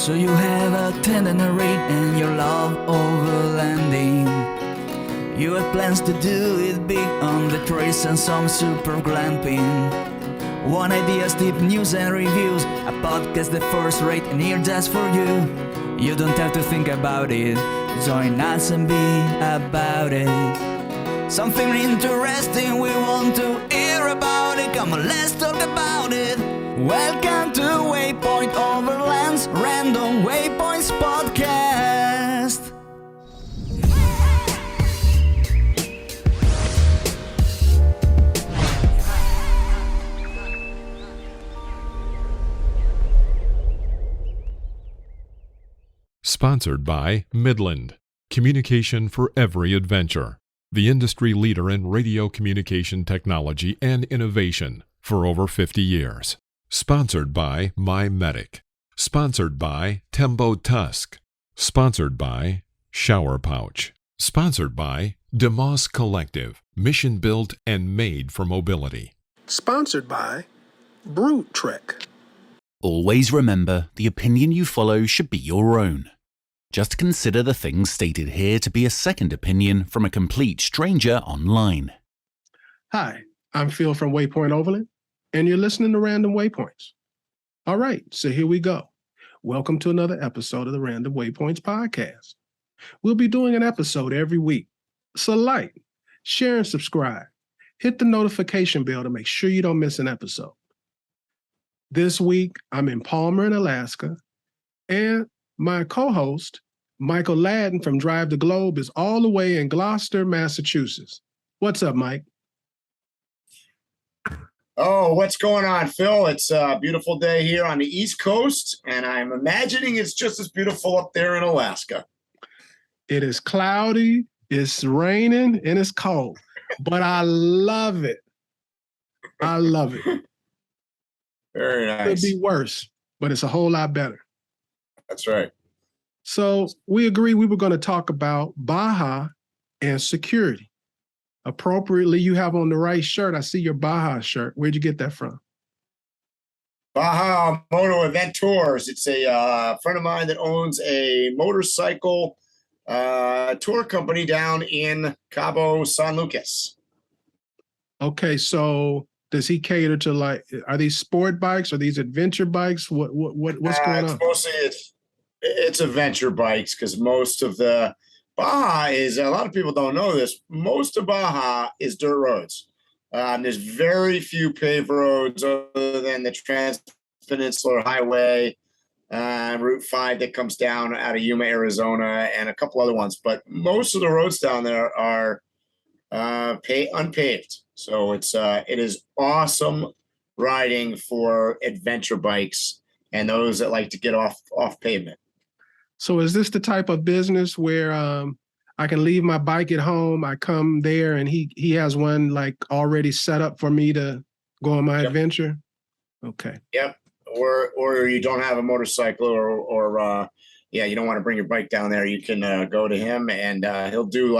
So you have a tender rate and your love overlanding. You have plans to do it big on the trace and some super glamping. One ideas, deep news and reviews, a podcast the first rate and here just for you. You don't have to think about it, join us and be about it. Something interesting we want to hear about it, come on let's talk about it. Welcome to Waypoint Overland's Random Waypoints podcast. Sponsored by MIDLAND Communication for Every Adventure, the industry leader in radio communication technology and innovation for over 50 years. Sponsored by MYMEDIC. Sponsored by TEMBO TUSK. Sponsored by Shower Pouch. Sponsored by DMOS Collective, mission built and made for mobility. Sponsored by Brute Trek. Always remember, the opinion you follow should be your own. Just consider the things stated here to be a second opinion from a complete stranger online. Hi, I'm Phil from Waypoint Overland, and you're listening to Random Waypoints. All right, so here we go. Welcome to another episode of the Random Waypoints podcast. We'll be doing an episode every week. So like, share, and subscribe. Hit the notification bell to make sure you don't miss an episode. This week, I'm in Palmer, in Alaska, and my co-host, Michael Ladden from Drive the Globe, is all the way in Gloucester, Massachusetts. What's up, Mike? Oh, what's going on, Phil? It's a beautiful day here on the East Coast, and I'm imagining it's just as beautiful up there in Alaska. It is cloudy, it's raining, and it's cold, but I love it. I love it. Very nice. It could be worse, but it's a whole lot better. That's right. So we agreed we were going to talk about Baja and security. Appropriately, you have on the right shirt. I see your Baja shirt. Where'd you get that from? Baja Moto Event Tours. It's a friend of mine that owns a motorcycle tour company down in Cabo San Lucas. Okay, so does he cater to, like, are these sport bikes? Are these adventure bikes? What's going on? Mostly it's adventure bikes, because most of the Baja is, a lot of people don't know this, most of Baja is dirt roads. There's very few paved roads other than the Trans-Peninsular Highway, Route 5 that comes down out of Yuma, Arizona, and a couple other ones. But most of the roads down there are unpaved. So it is awesome riding for adventure bikes and those that like to get off pavement. So is this the type of business where I can leave my bike at home, I come there, and he has one like already set up for me to go on my adventure? Okay. Yep. Or you don't have a motorcycle, or you don't want to bring your bike down there, you can go to him, and he'll do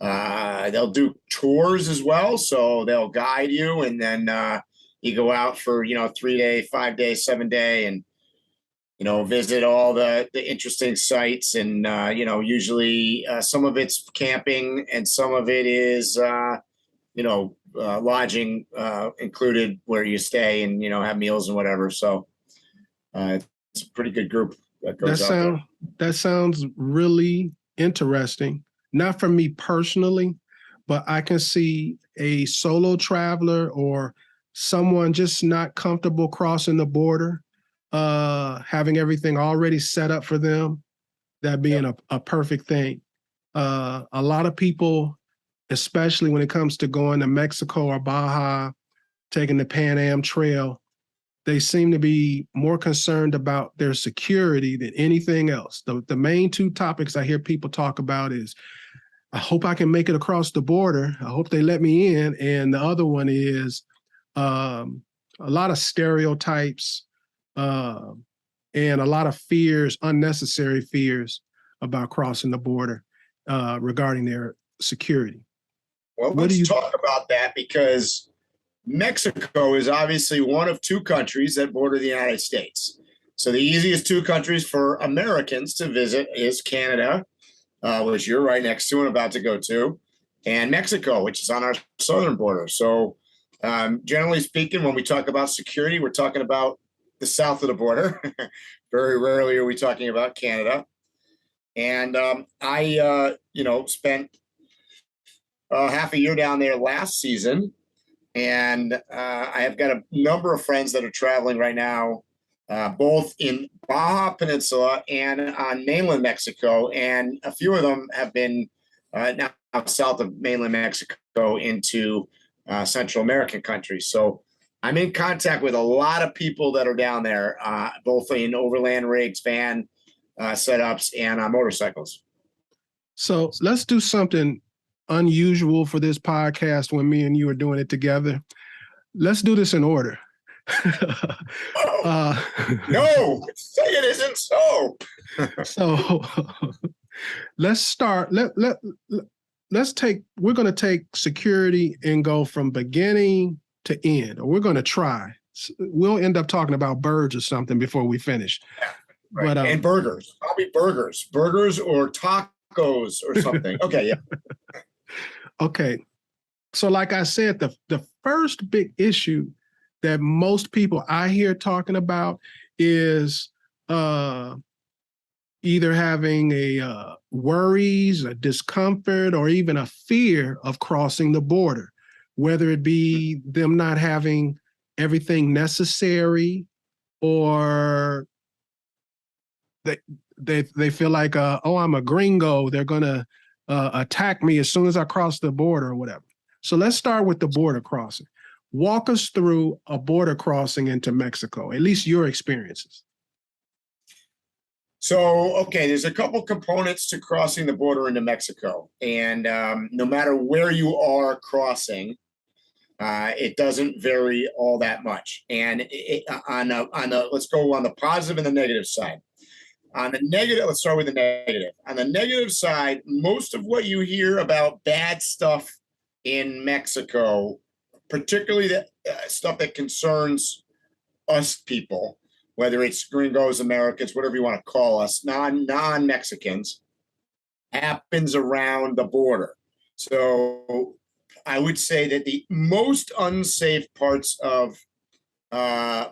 they'll do tours as well. So they'll guide you, and then you go out for 3-day, 5-day, 7-day, and visit all the interesting sites. And usually some of it's camping and some of it is lodging included, where you stay and have meals and whatever. So it's a pretty good group that goes out there. That sounds really interesting. Not for me personally, but I can see a solo traveler or someone just not comfortable crossing the border, having everything already set up for them, that being a perfect thing. A lot of people, especially when it comes to going to Mexico or Baja, taking the Pan Am Trail, they seem to be more concerned about their security than anything else. The main two topics I hear people talk about is, I hope I can make it across the border. I hope they let me in. And the other one is a lot of stereotypes and a lot of fears, unnecessary fears about crossing the border regarding their security. Well, let's talk about that, because Mexico is obviously one of two countries that border the United States. So the easiest two countries for Americans to visit is Canada, which you're right next to and about to go to, and Mexico, which is on our southern border. So generally speaking, when we talk about security, we're talking about the south of the border. Very rarely are we talking about Canada. And I spent half a year down there last season. And I have got a number of friends that are traveling right now, both in Baja Peninsula and on mainland Mexico. And a few of them have been now south of mainland Mexico into Central American countries. So I'm in contact with a lot of people that are down there, both in overland rigs, van setups, and motorcycles. So let's do something unusual for this podcast when me and you are doing it together. Let's do this in order. No, say it isn't so. So let's start. Let's take. We're going to take security and go from beginning to end, or we're going to try. We'll end up talking about birds or something before we finish. Right. But and burgers, probably burgers or tacos or something. Okay, yeah. Okay. So like I said, the first big issue that most people I hear talking about is either having a worries, a discomfort, or even a fear of crossing the border, whether it be them not having everything necessary, or they feel like, oh, I'm a gringo, they're going to attack me as soon as I cross the border or whatever. So let's start with the border crossing. Walk us through a border crossing into Mexico, at least your experiences. So, okay, there's a couple components to crossing the border into Mexico. And no matter where you are crossing, it doesn't vary all that much. And let's go on the positive and the negative side. On the negative, let's start with the negative. On the negative side, most of what you hear about bad stuff in Mexico, particularly the stuff that concerns us people, whether it's gringos, Americans, whatever you want to call us, non-Mexicans, happens around the border. So I would say that the most unsafe parts of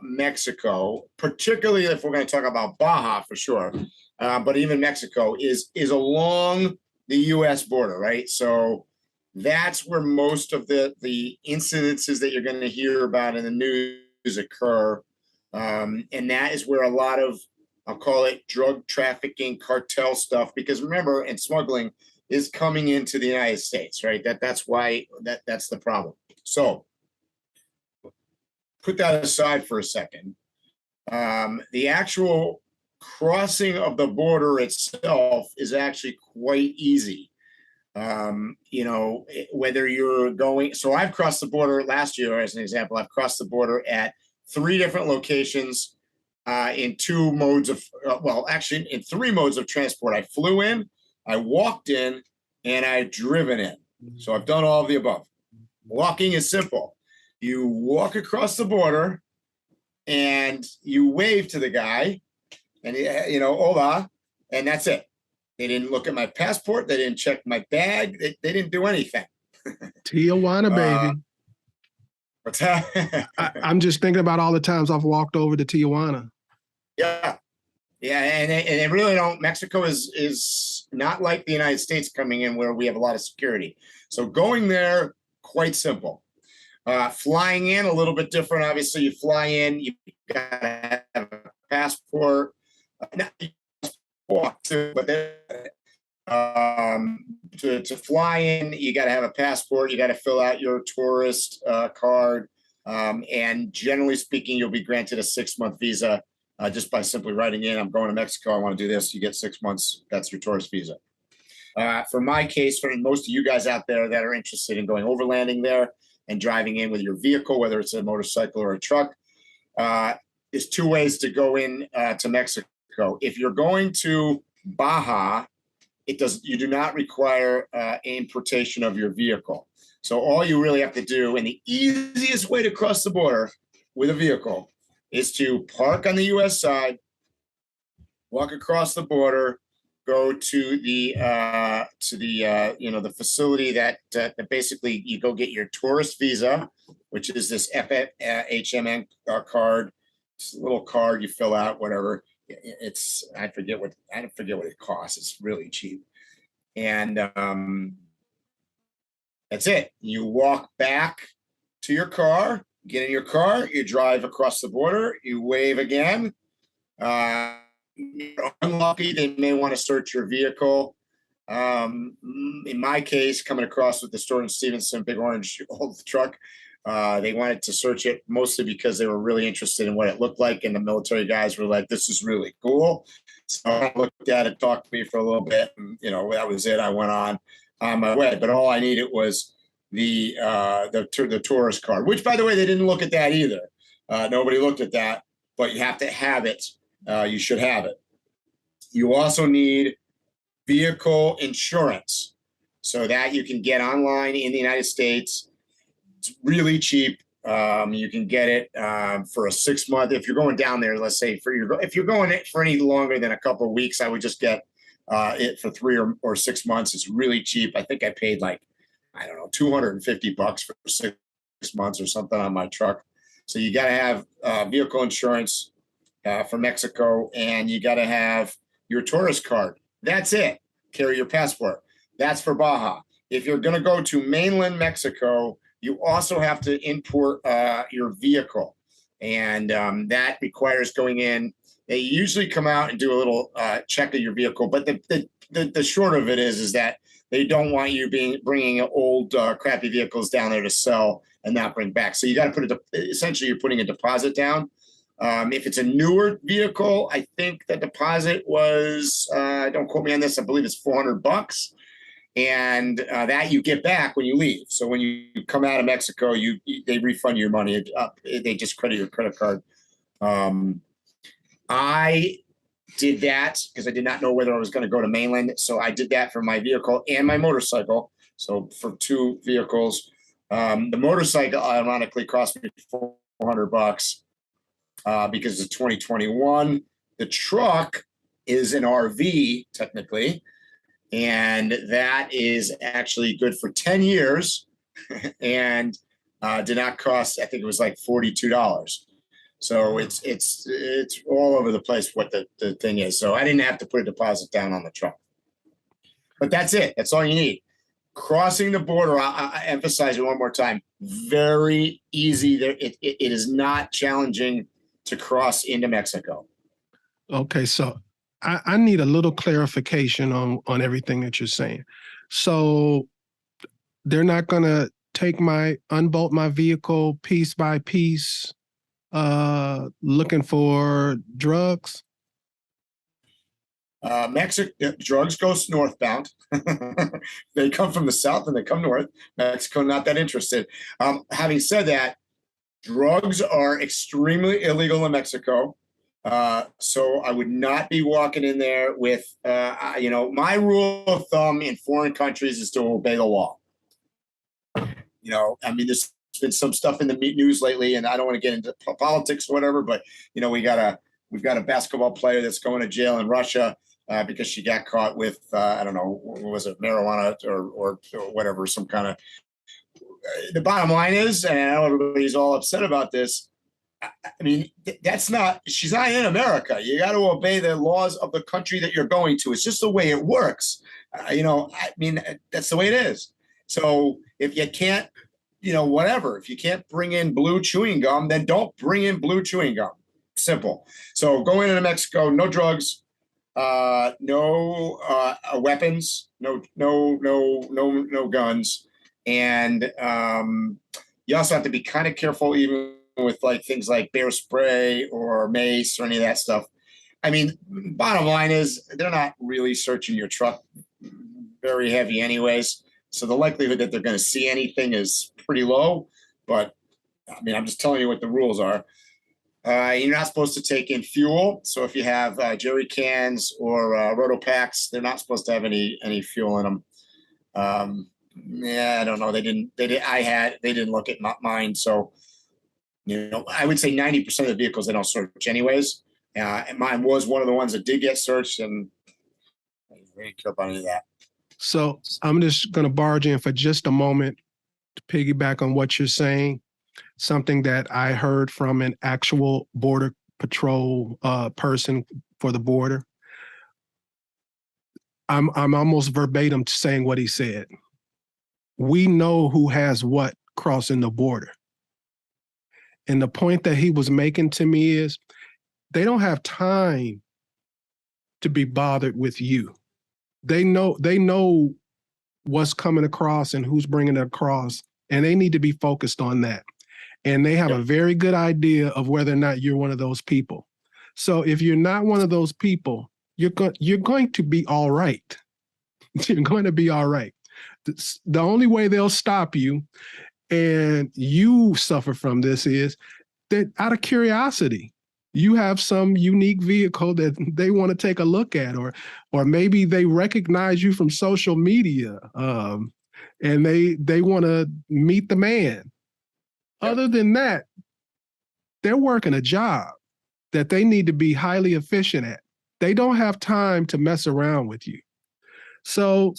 Mexico, particularly if we're going to talk about Baja for sure, but even Mexico is along the U.S. border, right? So that's where most of the incidences that you're going to hear about in the news occur, and that is where a lot of, I'll call it, drug trafficking, cartel stuff, because remember, and smuggling is coming into the United States, right? That's why that's the problem. So put that aside for a second. The actual crossing of the border itself is actually quite easy. Whether you're going, so I've crossed the border last year, as an example. I've crossed the border at 3 different locations in 2 modes of, in 3 modes of transport. I flew in, I walked in, and I've driven in. So I've done all of the above. Walking is simple. You walk across the border and you wave to the guy and, hola, and that's it. They didn't look at my passport. They didn't check my bag. They didn't do anything. Tijuana, baby. What's that? I'm just thinking about all the times I've walked over to Tijuana. Yeah. Yeah, and they really don't. Mexico is not like the United States coming in where we have a lot of security. So going there, quite simple. Flying in, a little bit different. Obviously, you fly in, you gotta have a passport. To fly in, you got to have a passport. You got to fill out your tourist card, and generally speaking, you'll be granted a 6-month visa just by simply writing in, I'm going to Mexico, I want to do this. You get 6 months. That's your tourist visa. For my case, for most of you guys out there that are interested in going overlanding there and driving in with your vehicle, whether it's a motorcycle or a truck, there's 2 ways to go in to Mexico. If you're going to Baja, you do not require importation of your vehicle. So all you really have to do, and the easiest way to cross the border with a vehicle, is to park on the U.S. side, walk across the border, go to the the facility that basically you go get your tourist visa, which is this FHMN card. It's a little card you fill out, whatever. It's I forget what it costs. It's really cheap, and that's it. You walk back to your car, get in your car, you drive across the border, you wave again. You're unlucky, they may want to search your vehicle. In my case, coming across with the store in Stevenson, big orange old truck, they wanted to search it mostly because they were really interested in what it looked like, and the military guys were like, "This is really cool." So I looked at it, talked to me for a little bit, and that was it. I went on my way, but all I needed was the tourist card, which, by the way, they didn't look at that either. Nobody looked at that, but you have to have it. You should have it. You also need vehicle insurance, so that you can get online in the United States. It's really cheap. You can get it for a 6 month. If you're going down there, let's say if you're going for any longer than a couple of weeks, I would just get it for 3 or 6 months. It's really cheap. I think I paid like, I don't know, $250 for 6 months or something on my truck. So you got to have vehicle insurance for Mexico, and you got to have your tourist card. That's it. Carry your passport. That's for Baja. If you're going to go to mainland Mexico, you also have to import your vehicle, and that requires going in. They usually come out and do a little check of your vehicle, but the short of it is that they don't want you bringing old crappy vehicles down there to sell and not bring back. So you got to essentially you're putting a deposit down. If it's a newer vehicle, I think the deposit was, don't quote me on this, I believe it's $400, and that you get back when you leave. So when you come out of Mexico, they refund your money. They just credit your credit card. I did that because I did not know whether I was going to go to mainland. So I did that for my vehicle and my motorcycle. So for 2 vehicles, the motorcycle ironically cost me $400 because it's 2021. The truck is an RV technically, and that is actually good for 10 years and did not cost, I think it was like $42. So it's all over the place what the thing is. So I didn't have to put a deposit down on the truck. But that's it. That's all you need. Crossing the border, I emphasize it one more time, very easy. It is not challenging to cross into Mexico. Okay, so I need a little clarification on everything that you're saying. So they're not going to unbolt my vehicle piece by piece, looking for drugs? Drugs go northbound. They come from the south and they come north. Mexico, not that interested. Having said that, drugs are extremely illegal in Mexico. So I would not be walking in there with, my rule of thumb in foreign countries is to obey the law. There's been some stuff in the news lately, and I don't want to get into politics or whatever, but we've got a basketball player that's going to jail in Russia because she got caught with I don't know, was it marijuana or whatever, some kind of. The bottom line is, and I know everybody's all upset about this, she's not in America. You got to obey the laws of the country that you're going to. It's just the way it works. That's the way it is. So if you can't, whatever, if you can't bring in blue chewing gum, then don't bring in blue chewing gum. Simple. So going into Mexico, no drugs, no weapons, no guns. And you also have to be kind of careful even with like things like bear spray or mace or any of that stuff. Bottom line is they're not really searching your truck very heavy anyways. So the likelihood that they're going to see anything is pretty low. But I'm just telling you what the rules are. You're not supposed to take in fuel. So if you have jerry cans or roto packs, they're not supposed to have any fuel in them. I don't know. They didn't look at mine. So, I would say 90% of the vehicles they don't search anyways. And mine was one of the ones that did get searched, and I didn't care about any of that. So I'm just going to barge in for just a moment to piggyback on what you're saying. Something that I heard from an actual Border Patrol person for the border. I'm almost verbatim saying what he said. We know who has what crossing the border. And the point that he was making to me is they don't have time to be bothered with you. They know what's coming across and who's bringing it across, and they need to be focused on that. And they have a very good idea of whether or not you're one of those people. So if you're not one of those people, you're going to be all right. You're going to be all right. The only way they'll stop you and you suffer from this is that out of curiosity, you have some unique vehicle that they want to take a look at, or maybe they recognize you from social media, and they want to meet the man. Yep. Other than that, they're working a job that they need to be highly efficient at. They don't have time to mess around with you. So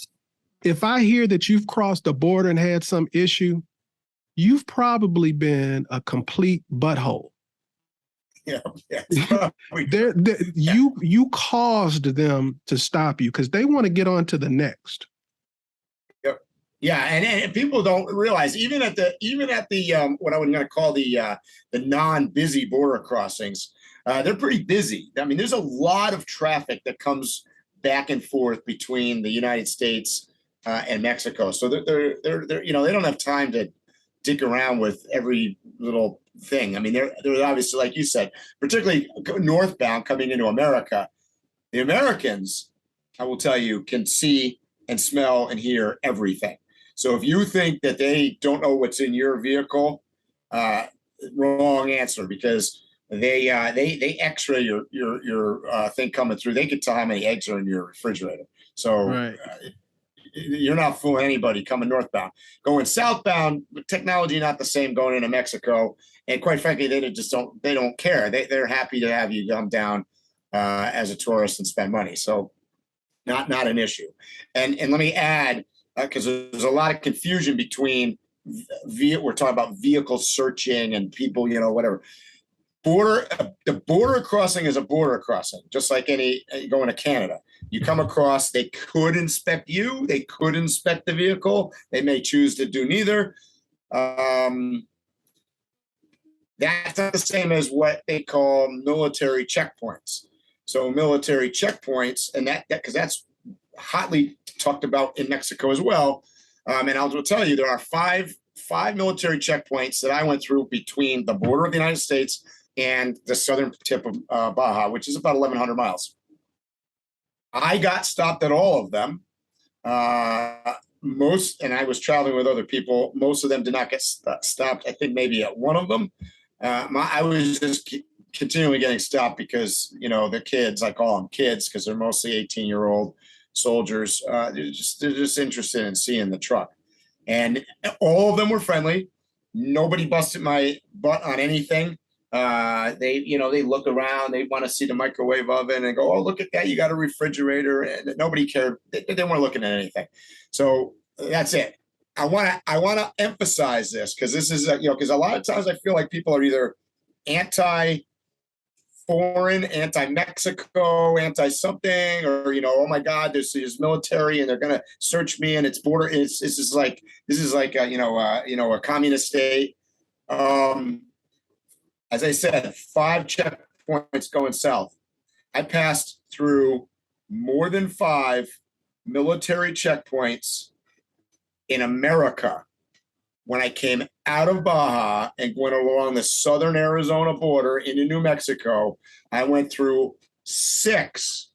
if I hear that you've crossed the border and had some issue, you've probably been a complete butthole. Yeah, you caused them to stop you because they want to get on to the next. Yep. Yeah, and people don't realize even at the what I would going to call the non-busy border crossings, they're pretty busy. I mean, there's a lot of traffic that comes back and forth between the United States and Mexico. So they're they don't have time to dick around with every little thing. I mean, they're obviously, like you said, particularly northbound coming into America. The Americans, I will tell you, can see and smell and hear everything. So if you think that they don't know what's in your vehicle, wrong answer, because they X-ray your thing coming through. They can tell how many eggs are in your refrigerator. So. Right. You're not fooling anybody coming northbound. Going southbound, technology not the same going into Mexico, and quite frankly, they don't care. They're happy to have you come down as a tourist and spend money. So, not an issue. And let me add, because there's a lot of confusion between we're talking about vehicle searching and people, whatever. The border crossing is a border crossing, just like any going to Canada. You come across, they could inspect you, they could inspect the vehicle, they may choose to do neither. That's not the same as what they call military checkpoints. So military checkpoints, and that because that's hotly talked about in Mexico as well. And I'll tell you, there are five military checkpoints that I went through between the border of the United States and the southern tip of Baja, which is about 1,100 miles. I got stopped at all of them. And I was traveling with other people. Most of them did not get stopped. I think maybe at one of them. I was just continually getting stopped because, the kids, I call them kids because they're mostly 18-year-old soldiers. They're just interested in seeing the truck. And all of them were friendly. Nobody busted my butt on anything. They look around, they want to see the microwave oven and go, oh, look at that, you got a refrigerator, and nobody cared. They weren't looking at anything. So that's it. I want to emphasize this because this is, because a lot of times I feel like people are either anti-foreign, anti-Mexico, anti-something, or, oh my God, there's military and they're going to search me and it's border. This is like a communist state. As I said, 5 checkpoints going south. I passed through more than 5 military checkpoints in America when I came out of Baja and went along the southern Arizona border into New Mexico. I went through 6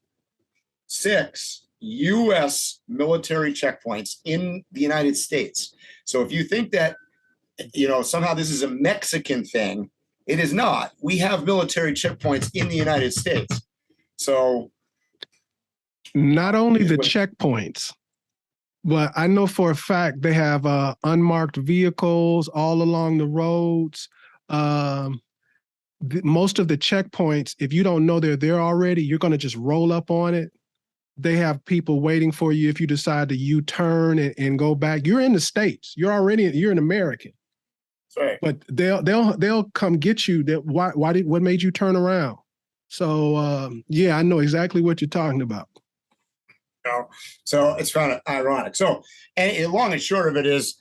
U.S. military checkpoints in the United States. So if you think that, somehow this is a Mexican thing, it is not. We have military checkpoints in the United States. So not only the checkpoints, but I know for a fact they have unmarked vehicles all along the roads. most of the checkpoints, if you don't know they're there already, you're going to just roll up on it. They have people waiting for you if you decide to U-turn and go back. You're in the States. You're an American. Right. But they'll come get you. That what made you turn around? So yeah, I know exactly what you're talking about. So it's kind of ironic. So, and long and short of it is,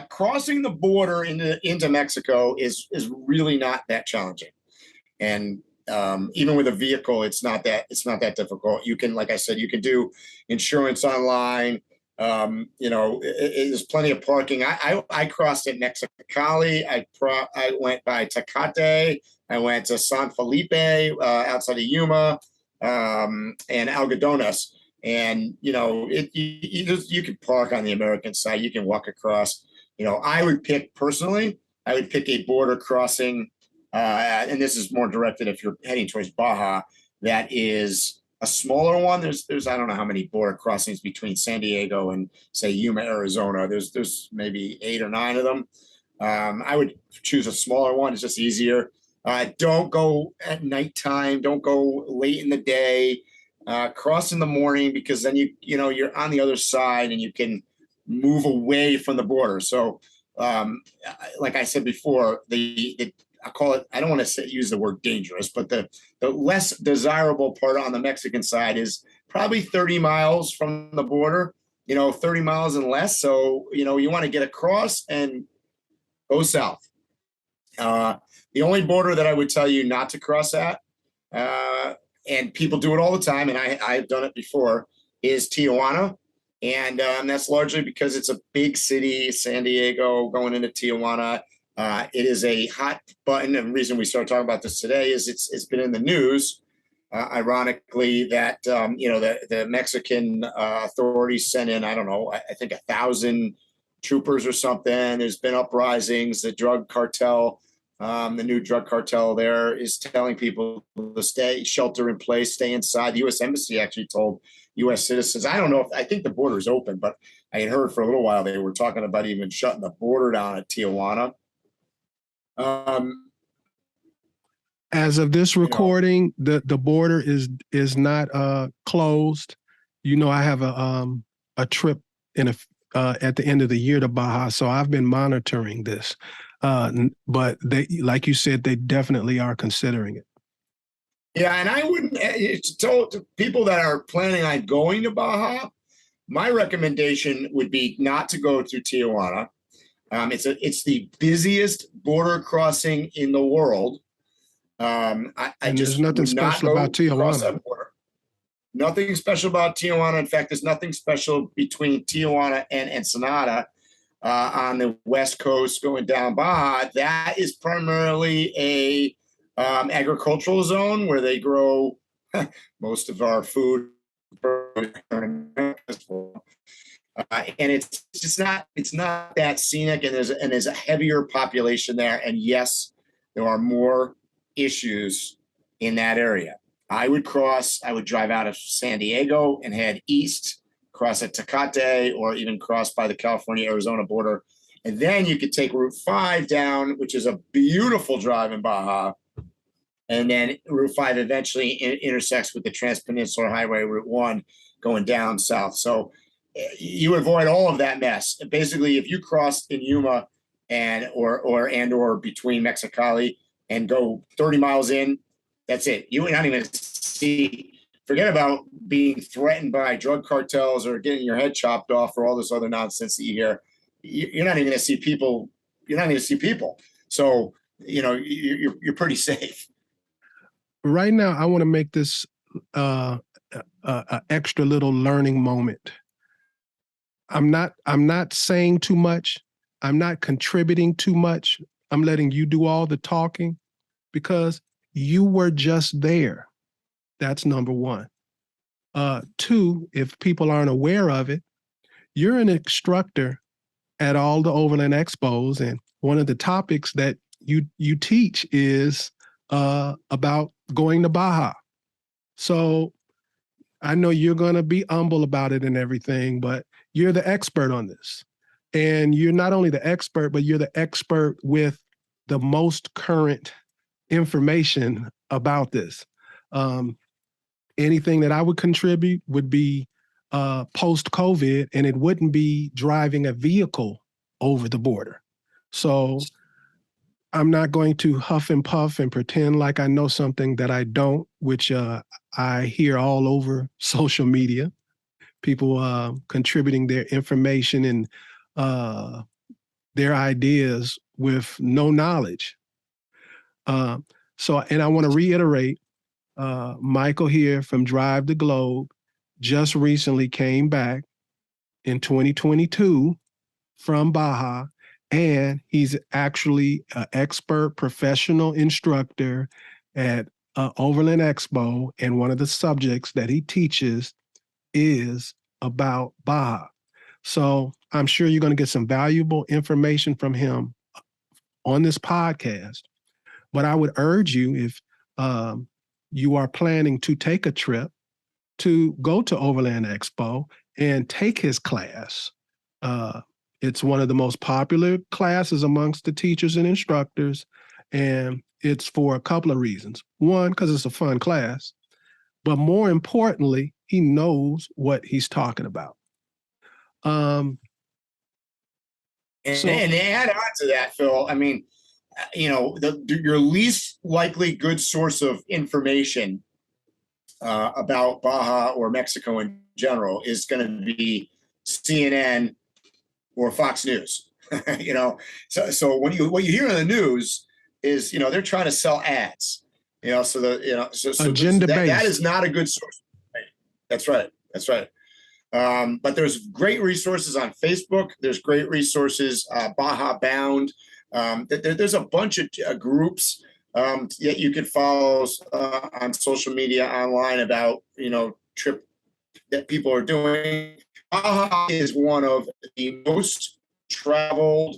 crossing the border into Mexico is really not that challenging, and even with a vehicle, it's not that difficult. You can, like I said, you can do insurance online. There's plenty of parking. I crossed at Mexicali. I went by Tecate. I went to San Felipe outside of Yuma, and Algodones. And you can park on the American side. You can walk across. I would pick a border crossing, and this is more directed if you're heading towards Baja. That is a smaller one. There's I don't know how many border crossings between San Diego and say Yuma, Arizona. There's maybe 8 or 9 of them. I would choose a smaller one. It's just easier. Don't go at nighttime. Don't go late in the day. Cross in the morning, because then you're on the other side and you can move away from the border. So, like I said before, I call it, I don't want to use the word dangerous, but the less desirable part on the Mexican side is probably 30 miles from the border, 30 miles and less. So, you want to get across and go south. The only border that I would tell you not to cross at, and people do it all the time, and I've done it before, is Tijuana. And that's largely because it's a big city, San Diego, going into Tijuana. It is a hot button. And the reason we started talking about this today is it's been in the news, ironically, that, the Mexican authorities sent in, I don't know, I think 1,000 troopers or something. There's been uprisings. The drug cartel, the new drug cartel there is telling people to shelter in place, stay inside. The U.S. Embassy actually told U.S. citizens, I think the border is open, but I had heard for a little while they were talking about even shutting the border down at Tijuana. As of this recording, the border is not closed. I have a trip at the end of the year to Baja, so I've been monitoring this. But they, like you said, they definitely are considering it. Yeah, and I wouldn't to people that are planning on going to Baja, my recommendation would be not to go through Tijuana. It's the busiest border crossing in the world. There's nothing special about Tijuana. Nothing special about Tijuana. In fact, there's nothing special between Tijuana and Ensenada on the West Coast going down Baja. That is primarily a agricultural zone where they grow most of our food. And it's not that scenic, and there's a heavier population there. And yes, there are more issues in that area. I would drive out of San Diego and head east, cross at Tecate, or even cross by the California-Arizona border. And then you could take Route 5 down, which is a beautiful drive in Baja. And then Route 5 eventually intersects with the Trans-Peninsular Highway, Route 1, going down south. So you avoid all of that mess. Basically, if you cross in Yuma or between Mexicali and go 30 miles in, that's it. You're not even forget about being threatened by drug cartels or getting your head chopped off or all this other nonsense that you hear. You're not even going to see people. You're not going to see people. So, you're pretty safe. Right now, I want to make this extra little learning moment. I'm not saying too much. I'm not contributing too much. I'm letting you do all the talking because you were just there. That's number one. 2, if people aren't aware of it, you're an instructor at all the Overland Expos, and one of the topics that you teach is about going to Baja. So I know you're going to be humble about it and everything, but you're the expert on this. And you're not only the expert, but you're the expert with the most current information about this. Anything that I would contribute would be post-COVID, and it wouldn't be driving a vehicle over the border. So I'm not going to huff and puff and pretend like I know something that I don't, which I hear all over social media. People contributing their information and their ideas with no knowledge. And I want to reiterate, Michael here from Drive the Globe just recently came back in 2022 from Baja, and he's actually an expert professional instructor at Overland Expo, and one of the subjects that he teaches is about Baja. So I'm sure you're going to get some valuable information from him on this podcast. But I would urge you, if you are planning to take a trip, to go to Overland Expo and take his class. It's one of the most popular classes amongst the teachers and instructors, and it's for a couple of reasons. One, because it's a fun class, but more importantly, he knows what he's talking about. And to add on to that, Phil, I mean, your least likely good source of information about Baja or Mexico in general is going to be CNN or Fox News. So what you hear in the news is, they're trying to sell ads. So agenda based. That is not a good source. That's right. But there's great resources on Facebook. There's great resources, Baja Bound. There's a bunch of groups that you could follow on social media online about, trip that people are doing. Baja is one of the most traveled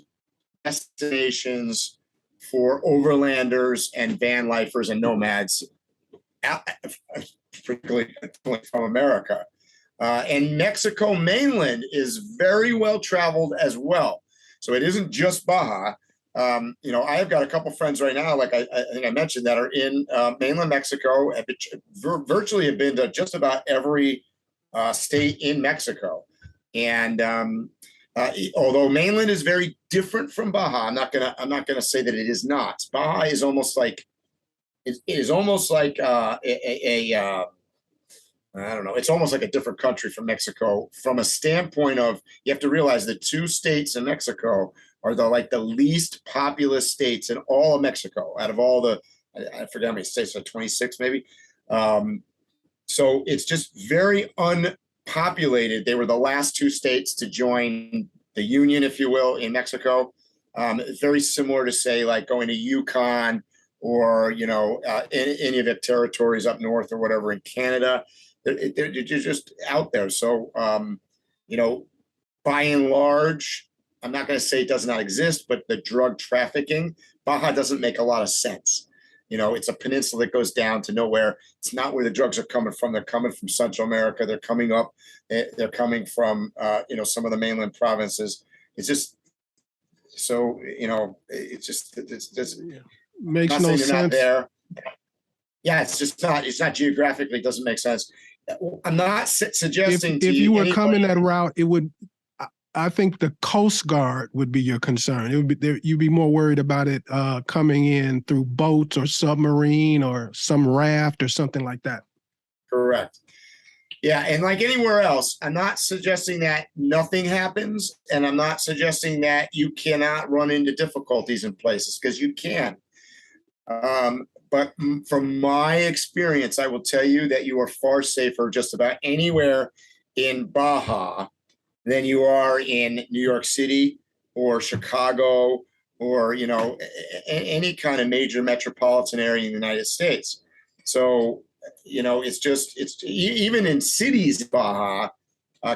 destinations for overlanders and van lifers and nomads, particularly from America. And Mexico mainland is very well traveled as well. So it isn't just Baja. I have got a couple friends right now, like I think I mentioned, that are in mainland Mexico, and virtually have been to just about every state in Mexico. And although mainland is very different from Baja, I'm not gonna say that it is not. Baja is almost like I don't know. It's almost like a different country from Mexico from a standpoint of, you have to realize the two states in Mexico are the least populous states in all of Mexico out of all the, I forget how many states, so 26 maybe. So it's just very unpopulated. They were the last two states to join the union, if you will, in Mexico. It's very similar to, say, like going to Yukon or, any of the territories up north or whatever in Canada. They're just out there. So, by and large, I'm not going to say it does not exist, but the drug trafficking, Baja doesn't make a lot of sense. It's a peninsula that goes down to nowhere. It's not where the drugs are coming from. They're coming from Central America. They're coming up. They're coming from, some of the mainland provinces. It's just, so, makes no sense. Not there. Yeah, it's not geographically, it doesn't make sense. I'm not suggesting if you were coming that route, it would, I think the Coast Guard would be your concern. It would be, you'd be more worried about it coming in through boats or submarine or some raft or something like that. Correct. Yeah, and like anywhere else, I'm not suggesting that nothing happens, and I'm not suggesting that you cannot run into difficulties in places, because you can. But from my experience, I will tell you that you are far safer just about anywhere in Baja than you are in New York City or Chicago or, any kind of major metropolitan area in the United States. So, it's even in cities, Baja,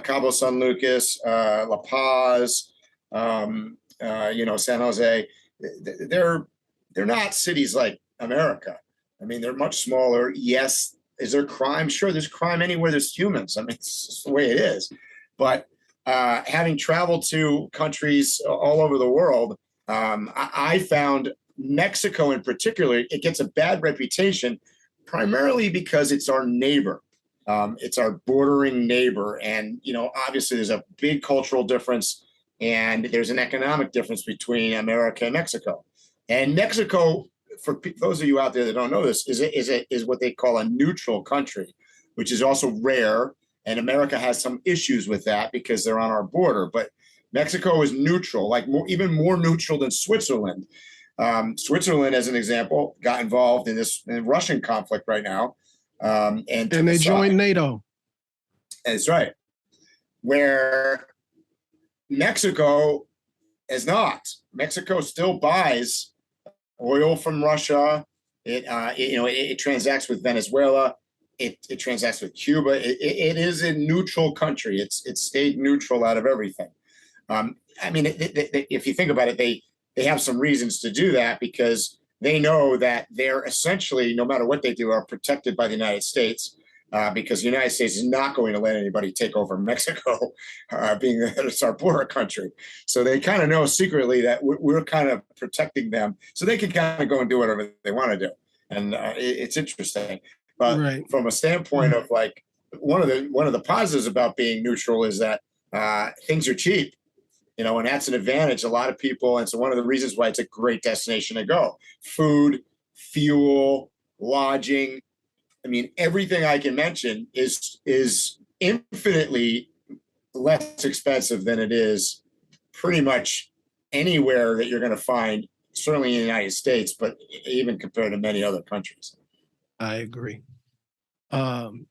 Cabo San Lucas, La Paz, San Jose, they're not cities like America. I mean, they're much smaller. Yes. Is there crime? Sure. There's crime anywhere there's humans. I mean, it's just the way it is. But having traveled to countries all over the world, I found Mexico in particular, it gets a bad reputation primarily because it's our neighbor. It's our bordering neighbor. And, obviously there's a big cultural difference and there's an economic difference between America and Mexico. And Mexico, for those of you out there that don't know this, is what they call a neutral country, which is also rare. And America has some issues with that because they're on our border. But Mexico is neutral, like even more neutral than Switzerland. Switzerland, as an example, got involved in this Russian conflict right now. And they joined NATO. That's right. Where Mexico is not. Mexico still buys oil from Russia. It transacts with Venezuela. It transacts with Cuba. It is a neutral country. It's stayed neutral out of everything. If you think about it, they have some reasons to do that because they know that they're essentially, no matter what they do, are protected by the United States because the United States is not going to let anybody take over Mexico, being that it's our border country. So they kind of know secretly that we're kind of protecting them so they can kind of go and do whatever they want to do. And it's interesting. But from a standpoint of like one of the positives about being neutral is that things are cheap. And that's an advantage. A lot of people, and so one of the reasons why it's a great destination to go. Food, fuel, lodging. Everything I can mention is infinitely less expensive than it is pretty much anywhere that you're going to find, certainly in the United States, but even compared to many other countries. I agree. You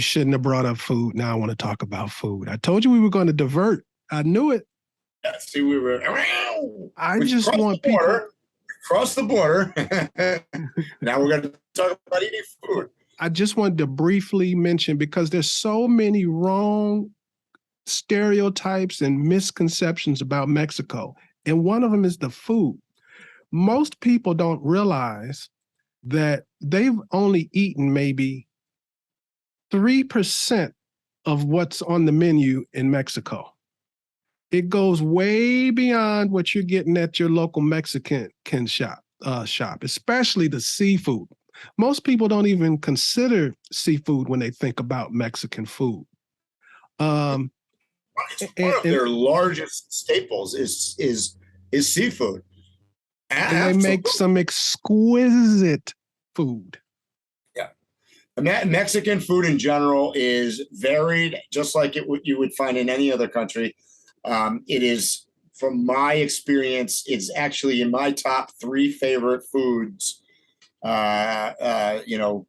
shouldn't have brought up food. Now I want to talk about food. I told you we were going to divert. I knew it. Yeah, see, we were. I just want people cross the border. Now we're going to talk about eating food. I just wanted to briefly mention because there's so many wrong stereotypes and misconceptions about Mexico, and one of them is the food. Most people don't realize that they've only eaten maybe 3% of what's on the menu in Mexico. It goes way beyond what you're getting at your local Mexican shop, especially the seafood. Most people don't even consider seafood when they think about Mexican food. One of their largest staples is seafood. And they make some exquisite food. Yeah. Mexican food in general is varied, just like you would find in any other country. It is, from my experience, it's actually in my top 3 favorite foods. National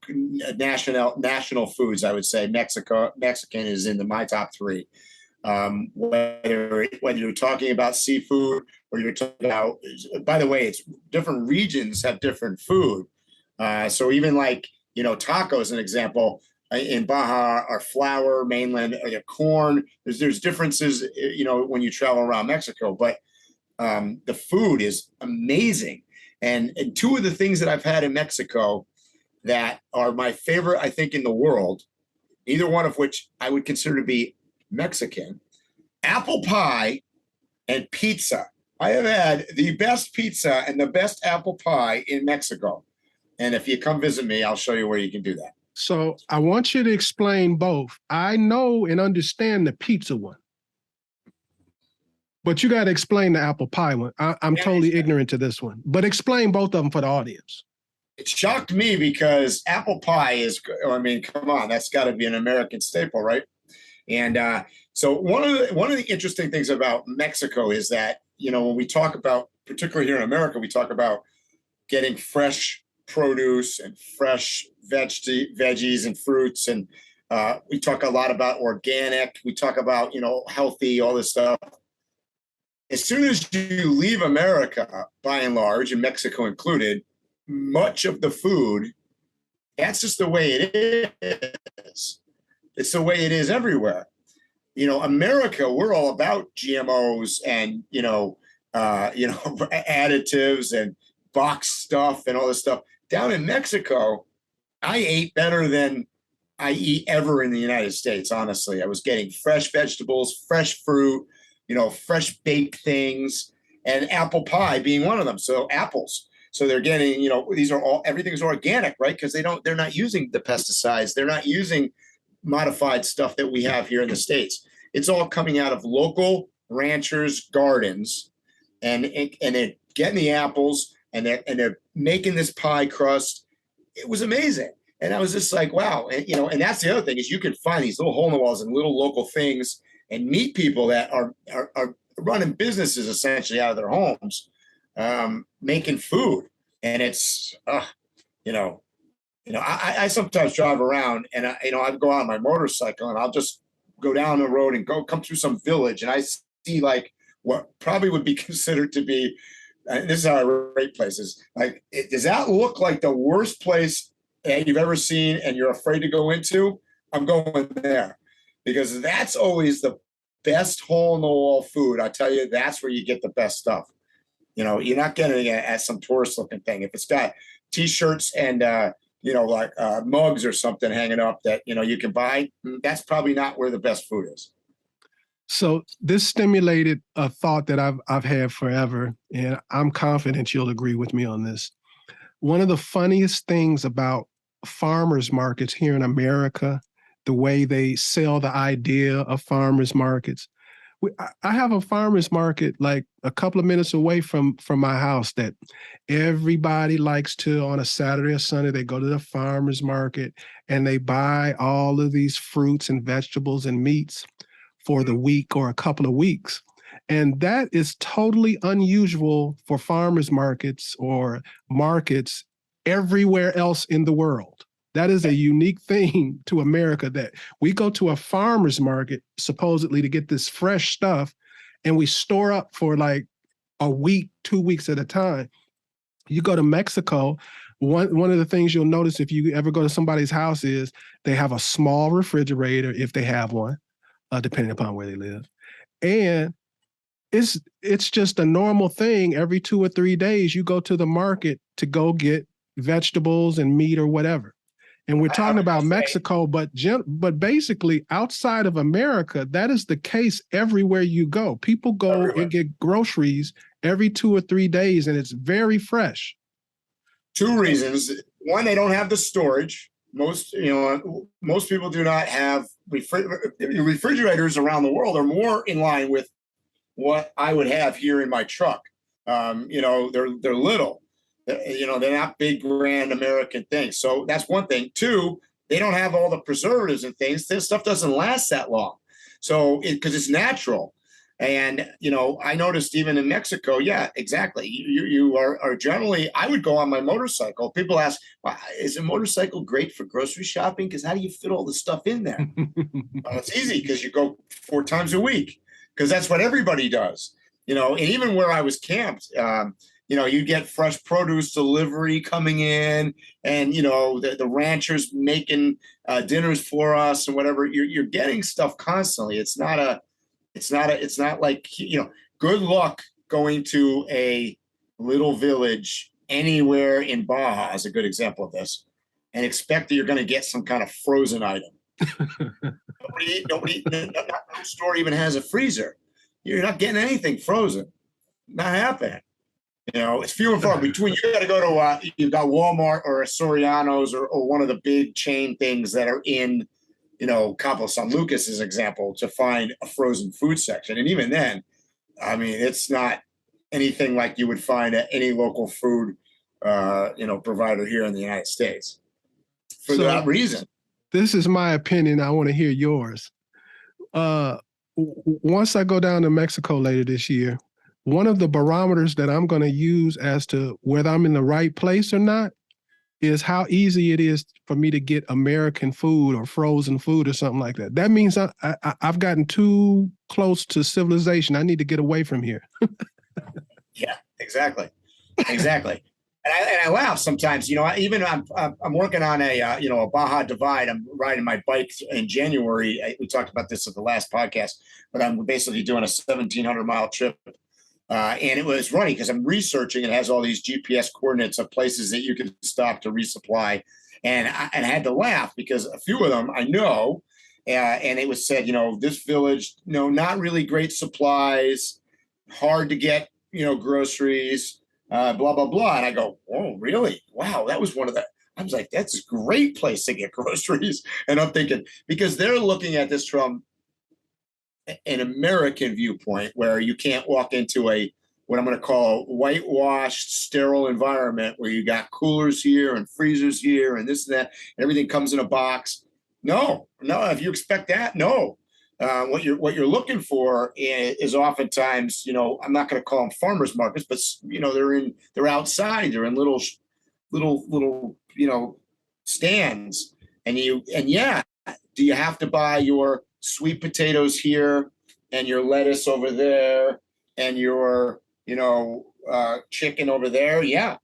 foods, I would say. Mexican is in my top 3. Whether you're talking about seafood or you're talking about, by the way, it's different regions have different food. So even like, tacos, an example, in Baja are flour, mainland corn. There's differences, when you travel around Mexico, but the food is amazing. And 2 of the things that I've had in Mexico that are my favorite, I think, in the world, neither one of which I would consider to be Mexican: apple pie and pizza. I have had the best pizza and the best apple pie in Mexico. And if you come visit me, I'll show you where you can do that. So I want you to explain both. I know and understand the pizza one, but you got to explain the apple pie one. I'm totally ignorant to this one, but explain both of them for the audience. It shocked me because apple pie is, come on, that's got to be an American staple, right? And so one of the interesting things about Mexico is that, when we talk about, particularly here in America, we talk about getting fresh produce and fresh veggies and fruits. And we talk a lot about organic. We talk about, healthy, all this stuff. As soon as you leave America, by and large, and Mexico included, much of the food, that's just the way it is. It's the way it is everywhere. America, we're all about GMOs and, additives and box stuff and all this stuff. Down in Mexico, I ate better than I eat ever in the United States, honestly. I was getting fresh vegetables, fresh fruit, fresh baked things. and apple pie being one of them. So apples. So they're getting, everything's organic, right? Because they're not using the pesticides. They're not using modified stuff that we have here in the States. It's all coming out of local ranchers' gardens, and they're getting the apples, and they're making this pie crust. It was amazing. And I was just like, wow. And that's the other thing, is you can find these little hole in the walls and little local things and meet people that are running businesses essentially out of their homes, making food. And it's, I sometimes drive around, and I go out on my motorcycle, and I'll just go down the road and come through some village, and I see like what probably would be considered to be, this is how I rate places. Like, does that look like the worst place that you've ever seen and you're afraid to go into? I'm going there, because that's always the best hole in the wall food. I tell you, that's where you get the best stuff. You're not getting it at some tourist looking thing. If it's got T-shirts and mugs or something hanging up that you can buy, that's probably not where the best food is. So this stimulated a thought that I've had forever, and I'm confident you'll agree with me on this. One of the funniest things about farmers markets here in America, the way they sell the idea of farmers markets. I have a farmers market like a couple of minutes away from my house that everybody likes to, on a Saturday or Sunday, they go to the farmers market and they buy all of these fruits and vegetables and meats for the week or a couple of weeks. And that is totally unusual for farmers markets or markets everywhere else in the world. That is a unique thing to America, that we go to a farmer's market supposedly to get this fresh stuff, and we store up for like a week, 2 weeks at a time. You go to Mexico, one of the things you'll notice if you ever go to somebody's house is they have a small refrigerator, if they have one, depending upon where they live. And it's just a normal thing. Every 2 or 3 days, you go to the market to go get vegetables and meat or whatever. And we're talking about Mexico, but basically outside of America, that is the case everywhere you go. People go and get groceries every 2 or 3 days, and it's very fresh. 2 reasons. One, they don't have the storage. Most people do not have refrigerators around the world are more in line with what I would have here in my truck. They're little. They're not big, grand American things. So that's one thing. 2, they don't have all the preservatives and things. This stuff doesn't last that long. So because it's natural. And, I noticed even in Mexico, yeah, exactly. You are generally, I would go on my motorcycle. People ask, well, is a motorcycle great for grocery shopping? Because how do you fit all the stuff in there? It's easy, because you go 4 times a week, because that's what everybody does. And even where I was camped, you get fresh produce delivery coming in, and the ranchers making dinners for us and whatever. You're getting stuff constantly. It's not like good luck going to a little village anywhere in Baja is a good example of this, and expect that you're going to get some kind of frozen item. No store even has a freezer. You're not getting anything frozen. Not happening. It's few and far between. You got to go to you've got Walmart or a Soriano's or one of the big chain things that are in, Cabo San Lucas as an example, to find a frozen food section. And even then, I mean, it's not anything like you would find at any local food, provider here in the United States. For that reason. This is my opinion. I want to hear yours. Once I go down to Mexico later this year, one of the barometers that I'm going to use as to whether I'm in the right place or not is how easy it is for me to get American food or frozen food or something like that. That means I've gotten too close to civilization. I need to get away from here. Yeah, exactly. And I laugh sometimes. Even I'm working on a Baja Divide. I'm riding my bike in January. We talked about this at the last podcast, but I'm basically doing a 1,700-mile trip. And it was funny because I'm researching. It has all these GPS coordinates of places that you can stop to resupply. And I had to laugh because a few of them I know. And it was said, this village, not really great supplies, hard to get groceries, blah, blah, blah. And I go, oh, really? Wow. That was one of the, I was like, that's a great place to get groceries. And I'm thinking, because they're looking at this from an American viewpoint where you can't walk into what I'm going to call whitewashed, sterile environment where you got coolers here and freezers here and this and that, and everything comes in a box. No, if you expect that, no. What you're looking for is oftentimes, I'm not going to call them farmers markets, but they're outside, they're in little stands, and yeah, do you have to buy your sweet potatoes here and your lettuce over there and your chicken over there? Yeah.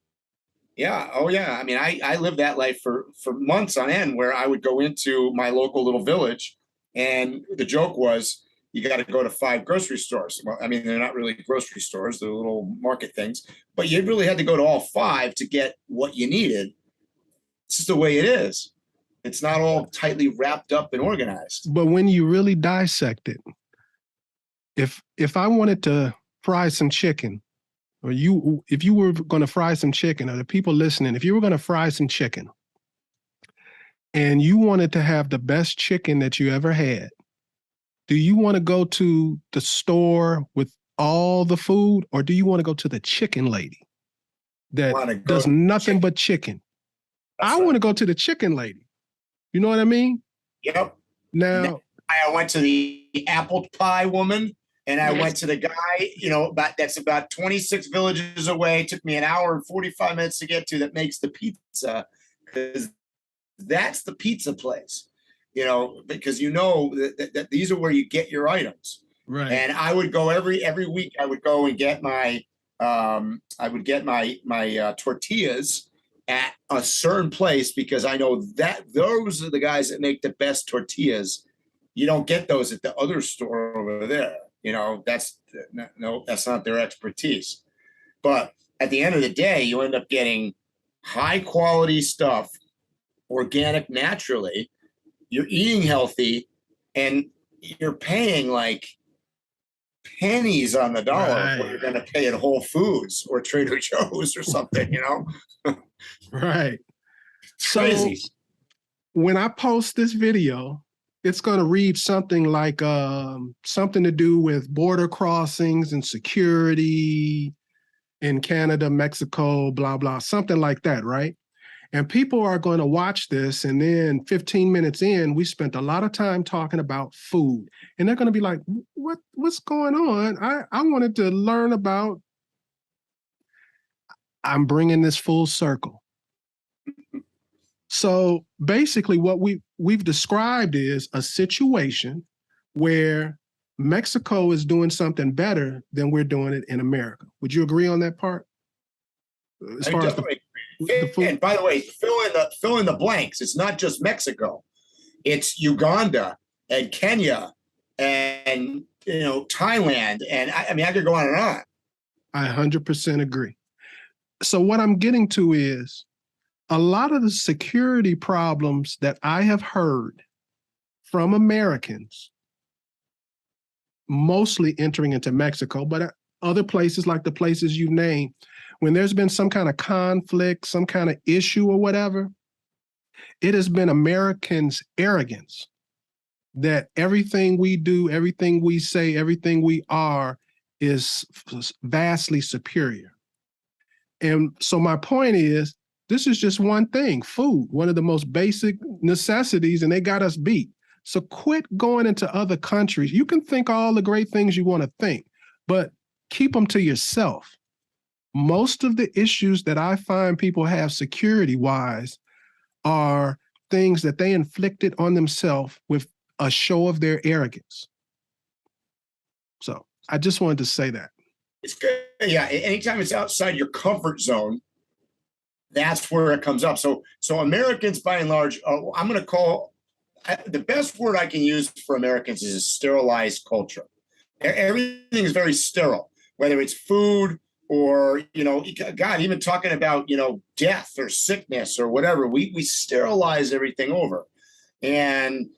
Oh yeah. I mean, I lived that life for months on end, where I would go into my local little village, and the joke was, you got to go to 5 grocery stores. Well, I mean, they're not really grocery stores, they're little market things, but you really had to go to all 5 to get what you needed. It's just the way it is. It's not all tightly wrapped up and organized. But when you really dissect it, if I wanted to fry some chicken, or if you were going to fry some chicken, or the people listening, if you were going to fry some chicken and you wanted to have the best chicken that you ever had, do you want to go to the store with all the food, or do you want to go to the chicken lady that does nothing but chicken? I want to go to the chicken lady. You know what I mean? Yep. Now I went to the apple pie woman, and I went to the guy, that's about 26 villages away. It took me an hour and 45 minutes to get to, that makes the pizza, because that's the pizza place, because that these are where you get your items. Right. And I would go every week. I would go and get my tortillas at a certain place, because I know that those are the guys that make the best tortillas. You don't get those at the other store over there. That's not their expertise. But at the end of the day, you end up getting high quality stuff, organic, naturally. You're eating healthy, and you're paying like pennies on the dollar, right, what you're going to pay at Whole Foods or Trader Joe's or something, Right. Crazy. So when I post this video, it's going to read something like something to do with border crossings and security in Canada, Mexico, blah, blah, something like that, right? And people are going to watch this, and then 15 minutes in, we spent a lot of time talking about food. And they're going to be like, what's going on? I wanted to learn about. I'm bringing this full circle. So basically what we've described is a situation where Mexico is doing something better than we're doing it in America. Would you agree on that part? As far as the food? And by the way, fill in the blanks. It's not just Mexico. It's Uganda and Kenya and Thailand. And I mean, I could go on and on. I 100% agree. So what I'm getting to is, a lot of the security problems that I have heard from Americans, mostly entering into Mexico, but other places like the places you named, when there's been some kind of conflict, some kind of issue or whatever, it has been Americans' arrogance that everything we do, everything we say, everything we are is vastly superior. And so my point is, this is just one thing, food, one of the most basic necessities, and they got us beat. So quit going into other countries. You can think all the great things you want to think, but keep them to yourself. Most of the issues that I find people have security-wise are things that they inflicted on themselves with a show of their arrogance. So I just wanted to say that. It's good. Yeah, anytime it's outside your comfort zone, that's where it comes up. So Americans, by and large, I'm going to call the best word I can use for Americans is a sterilized culture. Everything is very sterile, whether it's food or, God, even talking about, death or sickness or whatever. We sterilize everything over. And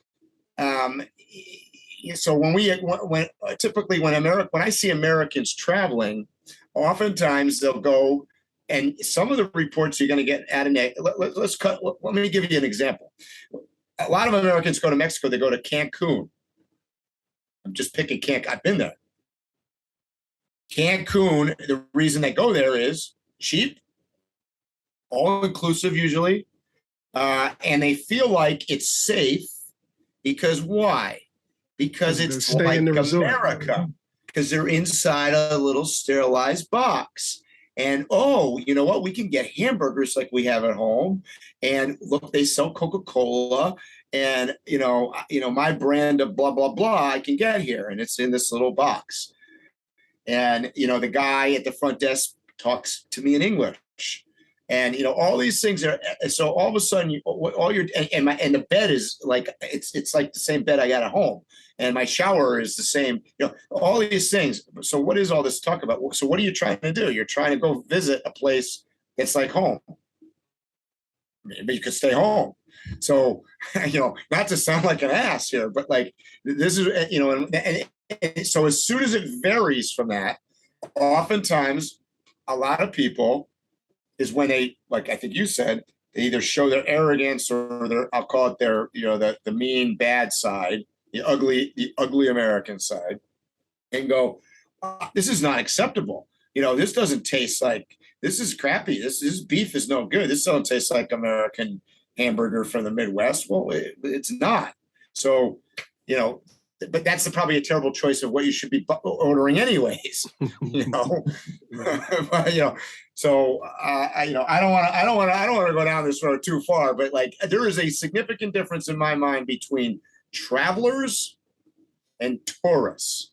so when I see Americans traveling, oftentimes they'll go, and some of the reports you're going to get at let me give you an example. A lot of Americans go to Mexico, they go to Cancun. I'm just picking Cancun. I've been there. Cancun, the reason they go there is cheap, all inclusive usually, and they feel like it's safe because why? Because it's like America, because they're inside a little sterilized box. And oh, you know what? We can get hamburgers like we have at home. And look, they sell Coca-Cola, and you know, my brand of blah blah blah I can get here, and it's in this little box. And you know, the guy at the front desk talks to me in English. And you know, all these things are, so all of a sudden all your and the bed is like it's like the same bed I got at home, and my shower is the same, you know, all these things. So what is all this talk about? So what are you trying to do? You're trying to go visit a place that's like home, but you could stay home. So you know, not to sound like an ass here, but like this is, you know, and so as soon as it varies from that, oftentimes a lot of people is when they, like I think you said, they either show their arrogance or their, I'll call it their, you know, the mean bad side, the ugly American side, and go, this is not acceptable. You know, this doesn't taste like, this is crappy. This beef is no good. This doesn't taste like American hamburger from the Midwest. Well, it's not. So, you know, but that's probably a terrible choice of what you should be ordering anyways, you know. But, you know, so you know, I don't want to go down this road too far, but like there is a significant difference in my mind between travelers and tourists.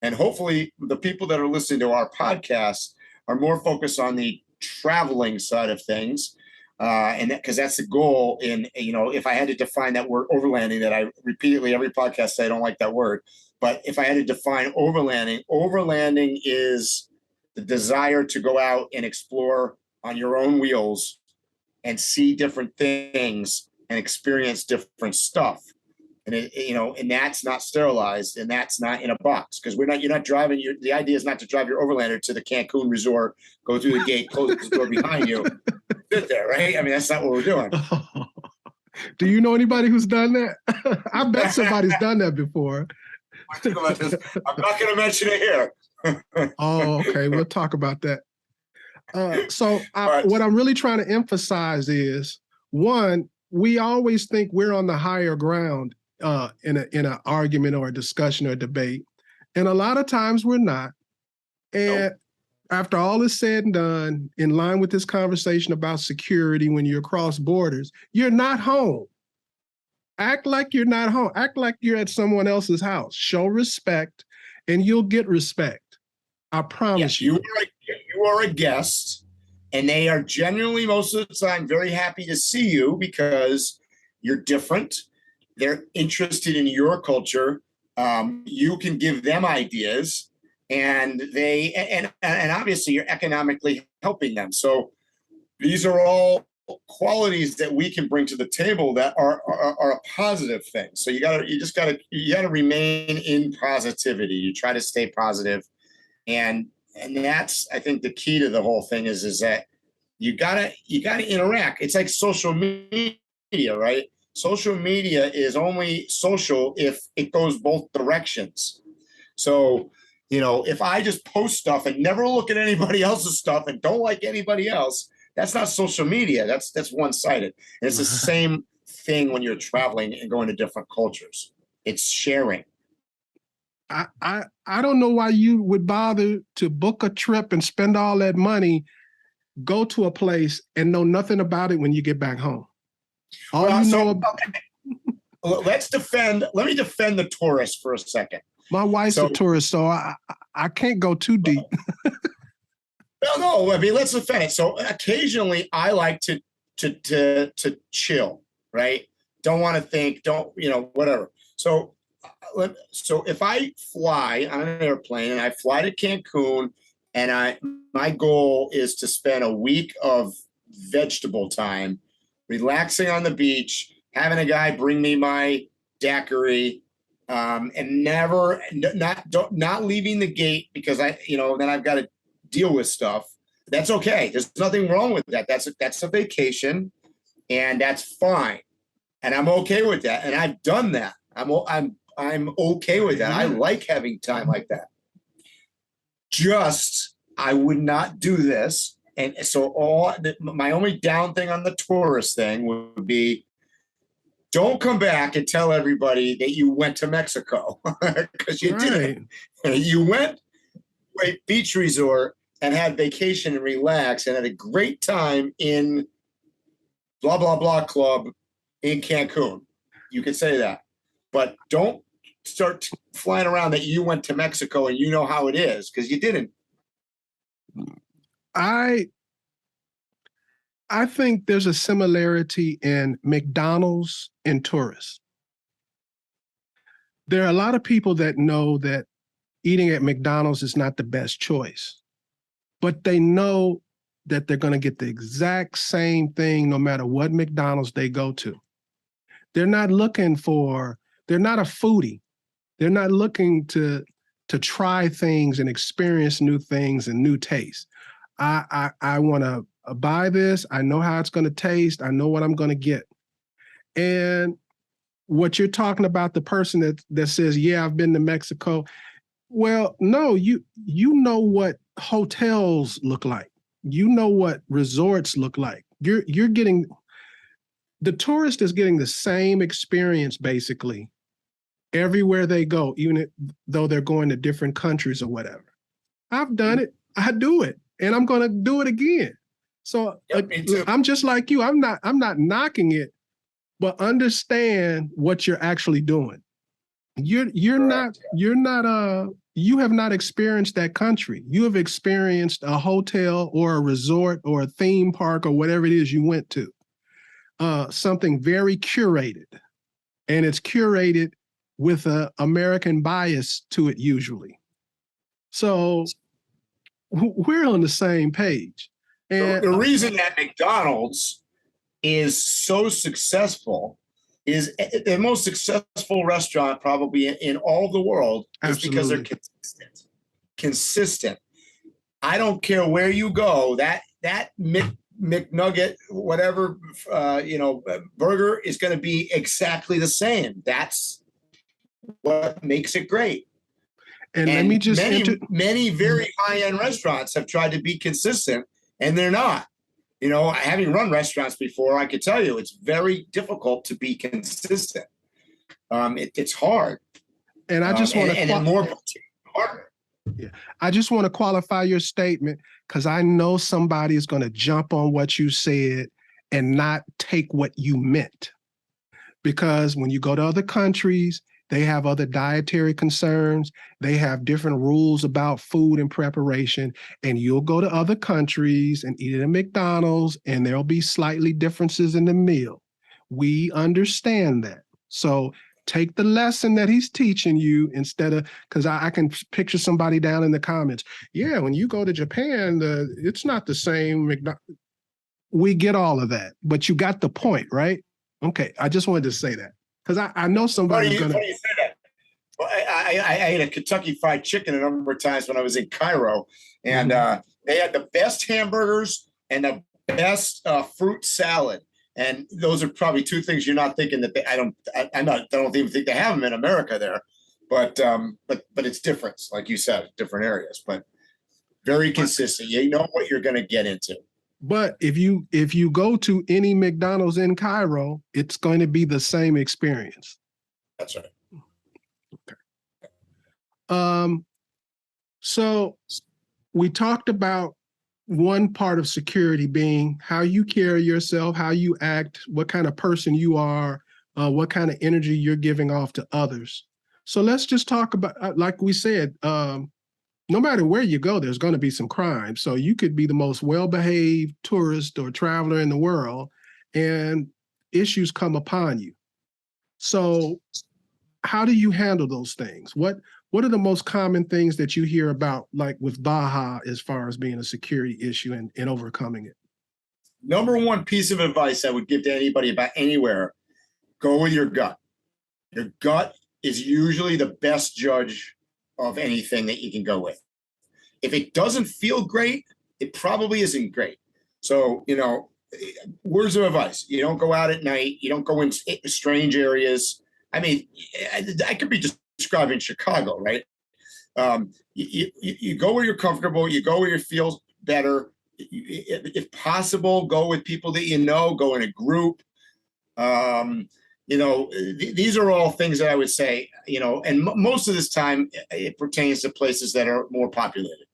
And hopefully the people that are listening to our podcast are more focused on the traveling side of things. And because that's the goal in, you know, if I had to define that word overlanding, that I repeatedly every podcast say I don't like that word, but if I had to define overlanding is the desire to go out and explore on your own wheels and see different things and experience different stuff. And you know, and that's not sterilized, and that's not in a box, because you're not driving. The idea is not to drive your overlander to the Cancun resort, go through the gate, close the door behind you, sit there, right? I mean, that's not what we're doing. Do you know anybody who's done that? I bet somebody's done that before. I'm not going to mention it here. Oh, okay. We'll talk about that. What I'm really trying to emphasize is, one, we always think we're on the higher ground in an argument or a discussion or a debate. And a lot of times we're not. And after all is said and done, in line with this conversation about security, when you're across borders, you're not home. Act like you're not home. Act like you're at someone else's house. Show respect, and you'll get respect. I promise you. You are a guest, and they are genuinely, most of the time, very happy to see you because you're different. They're interested in your culture. You can give them ideas, and obviously you're economically helping them. So these are all qualities that we can bring to the table that are a positive thing. So you gotta remain in positivity. You try to stay positive, and that's, I think, the key to the whole thing is that you gotta interact. It's like social media, right? Social media is only social if it goes both directions. So, you know, if I just post stuff and never look at anybody else's stuff and don't like anybody else, that's not social media. That's one-sided. And it's the same thing when you're traveling and going to different cultures. It's sharing. I don't know why you would bother to book a trip and spend all that money, go to a place and know nothing about it when you get back home. Let me defend the tourist for a second. My wife's a tourist, so I can't go too deep. No. I mean, let's defend it. So occasionally I like to chill, right? Don't want to think, whatever. So if I fly on an airplane and I fly to Cancun, and my goal is to spend a week of vegetable time, relaxing on the beach, having a guy bring me my daiquiri, and not leaving the gate, because then I've got to deal with stuff, that's okay. There's nothing wrong with that. That's a vacation, and that's fine. And I'm okay with that. And I've done that. I'm okay with that. I like having time like that. Just, I would not do this. And so my only down thing on the tourist thing would be, don't come back and tell everybody that you went to Mexico, because you didn't. You went to a beach resort and had vacation and relax and had a great time in blah, blah, blah club in Cancun. You can say that. But don't start flying around that you went to Mexico and you know how it is, because you didn't. I think there's a similarity in McDonald's and tourists. There are a lot of people that know that eating at McDonald's is not the best choice, but they know that they're going to get the exact same thing no matter what McDonald's they go to. They're not looking for, they're not a foodie. They're not looking to try things and experience new things and new tastes. I want to buy this. I know how it's going to taste. I know what I'm going to get. And what you're talking about, the person that says, yeah, I've been to Mexico. Well, no, you know what hotels look like. You know what resorts look like. You're getting, the tourist is getting the same experience basically everywhere they go, even though they're going to different countries or whatever. I've done it. I do it, and I'm going to do it again. So I'm just like you. I'm not knocking it, but understand what you're actually doing. You have not experienced that country. You have experienced a hotel or a resort or a theme park or whatever it is you went to. Something very curated, and it's curated with an American bias to it usually. So we're on the same page. And the reason that McDonald's is so successful is the most successful restaurant probably in all the world is because they're consistent. I don't care where you go, that McNugget, whatever, burger is going to be exactly the same. That's what makes it great. And let me just many very high-end restaurants have tried to be consistent, and they're not. You know, having run restaurants before, I could tell you it's very difficult to be consistent. It's hard. And I just want to harder. Yeah, I just want to qualify your statement, because I know somebody is going to jump on what you said and not take what you meant. Because when you go to other countries, they have other dietary concerns. They have different rules about food and preparation. And you'll go to other countries and eat at a McDonald's, and there'll be slightly differences in the meal. We understand that. So take the lesson that he's teaching you instead of, because I can picture somebody down in the comments. Yeah, when you go to Japan, it's not the same. We get all of that, but you got the point, right? Okay, I just wanted to say that. Because I know somebody's going to. Funny you say that. Well, I ate a Kentucky Fried Chicken a number of times when I was in Cairo, and they had the best hamburgers and the best fruit salad. And those are probably two things you're not thinking that I don't even think they have them in America there, but it's different, like you said, different areas, but very consistent. You know what you're going to get into. But if you go to any McDonald's in Cairo, it's going to be the same experience. That's right. Okay. So we talked about one part of security being how you carry yourself, how you act, what kind of person you are, what kind of energy you're giving off to others. So let's just talk about, like we said, no matter where you go, there's going to be some crime. So you could be the most well-behaved tourist or traveler in the world, and issues come upon you. So how do you handle those things? What are the most common things that you hear about, like with Baja, as far as being a security issue and overcoming it? Number one piece of advice I would give to anybody about anywhere, go with your gut. Your gut is usually the best judge of anything that you can go with. If it doesn't feel great, it probably isn't great. So, words of advice: you don't go out at night. You don't go in strange areas. I mean, I could be describing Chicago, right? You go where you're comfortable. You go where you feel better. If possible, go with people that go in a group. These are all things that I would say, and most of this time it pertains to places that are more populated.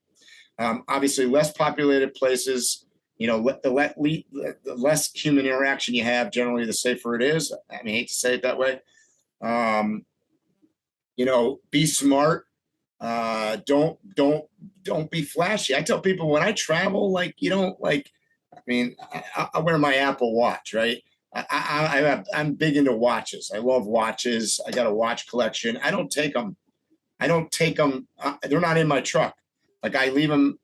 Obviously, less populated places, the less human interaction you have, generally, the safer it is. I hate to say it that way. Be smart. Don't be flashy. I tell people when I travel, I wear my Apple Watch, right? I'm big into watches. I love watches. I got a watch collection. I don't take them. They're not in my truck. I leave them,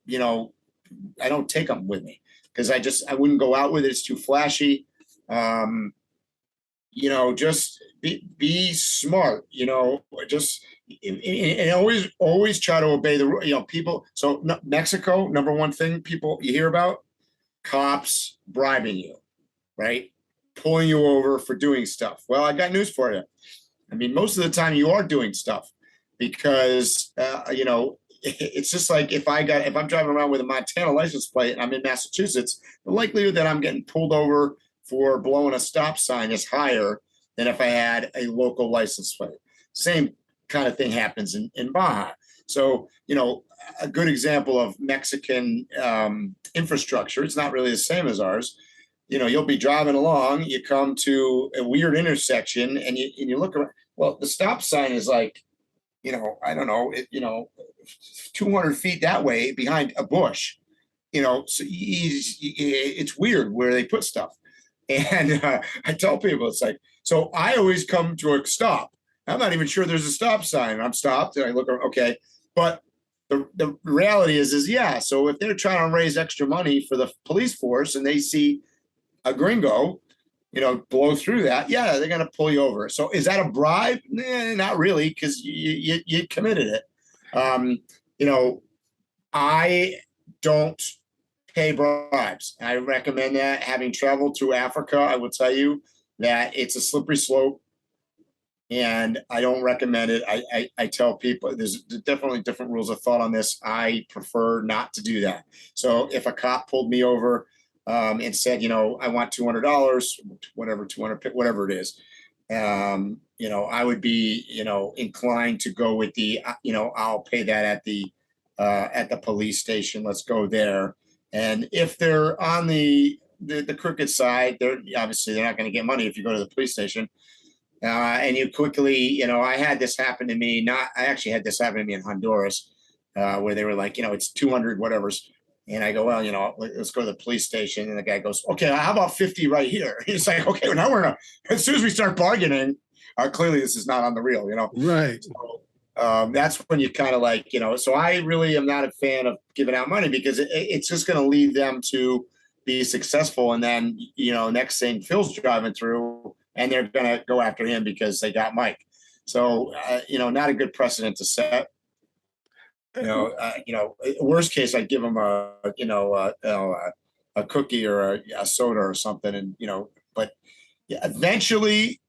I don't take them with me because I wouldn't go out with it. It's too flashy. Just be smart, and always try to obey the, people. So Mexico, number one thing you hear about, cops bribing you, right? Pulling you over for doing stuff. Well, I got news for you. Most of the time you are doing stuff because, it's just like if I'm driving around with a Montana license plate and I'm in Massachusetts, the likelihood that I'm getting pulled over for blowing a stop sign is higher than if I had a local license plate. Same kind of thing happens in Baja. So, a good example of Mexican infrastructure, it's not really the same as ours. You'll be driving along, you come to a weird intersection and you look around. Well, the stop sign is I don't know, 200 feet that way behind a bush, so it's weird where they put stuff. And I tell people, so I always come to a stop. I'm not even sure there's a stop sign. I'm stopped and I look, okay. But the reality is so if they're trying to raise extra money for the police force and they see a gringo, blow through that, they're going to pull you over. So is that a bribe? Nah, not really, because you committed it. I don't pay bribes. I recommend that. Having traveled through Africa, I will tell you that it's a slippery slope, and I don't recommend it. I tell people there's definitely different rules of thought on this. I prefer not to do that. So if a cop pulled me over and said, I want $200, whatever it is, I would be, inclined to go with the, I'll pay that at the police station. Let's go there. And if they're on the crooked side, they're not going to get money if you go to the police station. And you quickly, I had this happen to me. I actually had this happen to me in Honduras, where they were like, it's 200 whatever's. And I go, well, let's go to the police station. And the guy goes, okay, how about 50 right here? He's like, okay, well, now as soon as we start bargaining, clearly this is not on the real, Right. So, that's when you kind of so I really am not a fan of giving out money because it's just going to lead them to be successful. And then, next thing, Phil's driving through and they're going to go after him because they got Mike. So, not a good precedent to set. Worst case, I'd give them a cookie or a soda or something. And, but eventually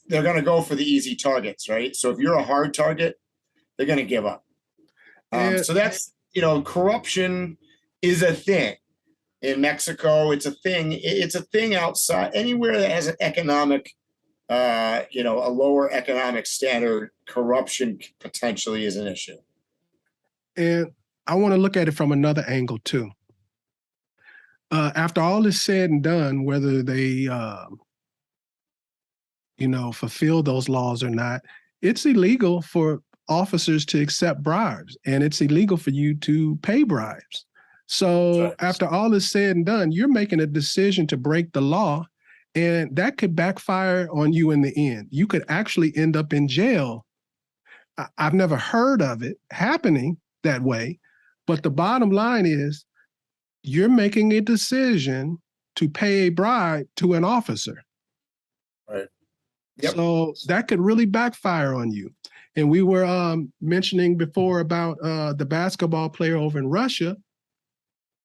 they're going to go for the easy targets, right? So if you're a hard target, they're going to give up. So that's, corruption is a thing in Mexico. It's a thing. It's a thing outside anywhere that has an economic, a lower economic standard. Corruption potentially is an issue. And I want to look at it from another angle too. After all is said and done, whether they, fulfill those laws or not, it's illegal for officers to accept bribes, and it's illegal for you to pay bribes. So right. After all is said and done, you're making a decision to break the law, and that could backfire on you in the end. You could actually end up in jail. I've never heard of it happening that way, but the bottom line is you're making a decision to pay a bribe to an officer. Right. Yep. So that could really backfire on you. And we were mentioning before about the basketball player over in Russia.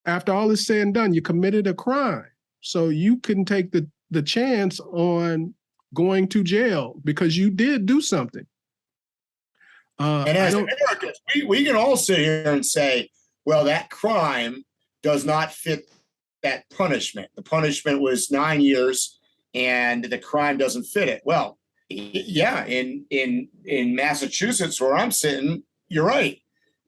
After all is said and done, you committed a crime. So you couldn't take the chance on going to jail because you did do something. And as Americans, we can all sit here and say, well, that crime does not fit that punishment. The punishment was 9 years and the crime doesn't fit it. Well, yeah, in Massachusetts where I'm sitting, you're right.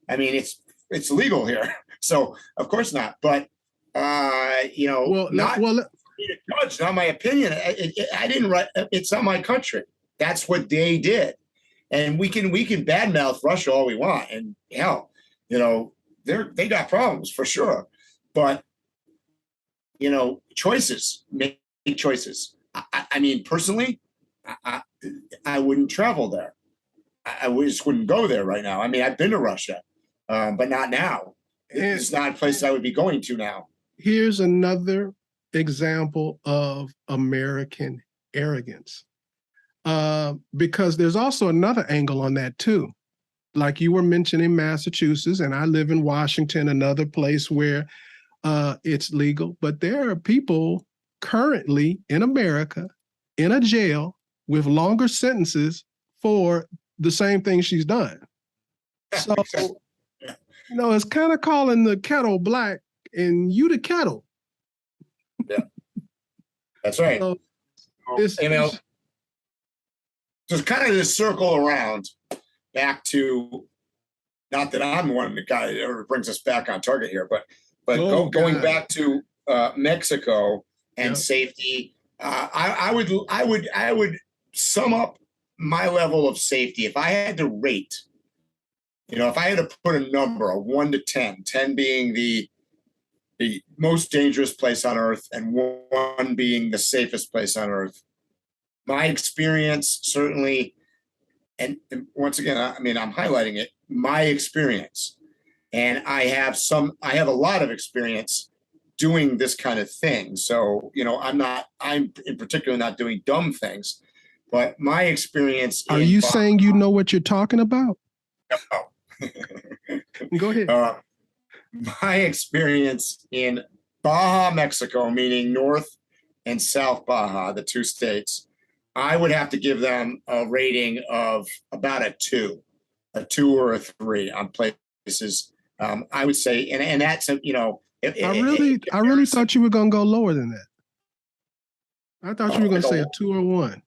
I mean, it's legal here. So of course not. But not me to judge, not my opinion. I didn't write. It's not my country. That's what they did, and we can badmouth Russia all we want, and hell, they got problems for sure. But choices, make choices. I mean, personally, I wouldn't travel there. I just wouldn't go there right now. I mean, I've been to Russia, but not now. It's not a place I would be going to now. Here's another example of American arrogance, because there's also another angle on that too. Like you were mentioning Massachusetts, and I live in Washington, another place where it's legal, but there are people currently in America in a jail with longer sentences for the same thing she's done. So, it's kind of calling the kettle black and you the kettle. Yeah, that's right. So, just kind of this circle around back to, not that I'm one of the guy that ever brings us back on target here, but going back to Mexico and safety. I would sum up my level of safety if I had to rate. If I had to put a number, a 1 to 10, 10 being the most dangerous place on earth and 1 being the safest place on earth. My experience certainly, and once again, I mean, I'm highlighting it, my experience. And I have a lot of experience doing this kind of thing. So, I'm in particular not doing dumb things, but my experience. Are you saying you know what you're talking about? No. Go ahead. My experience in Baja, Mexico, meaning North and South Baja, the 2 states, I would have to give them a rating of about a 2 or a 3 on places. I would say, and that's I really thought you were going to go lower than that. I thought you were going to say a 2 or 1.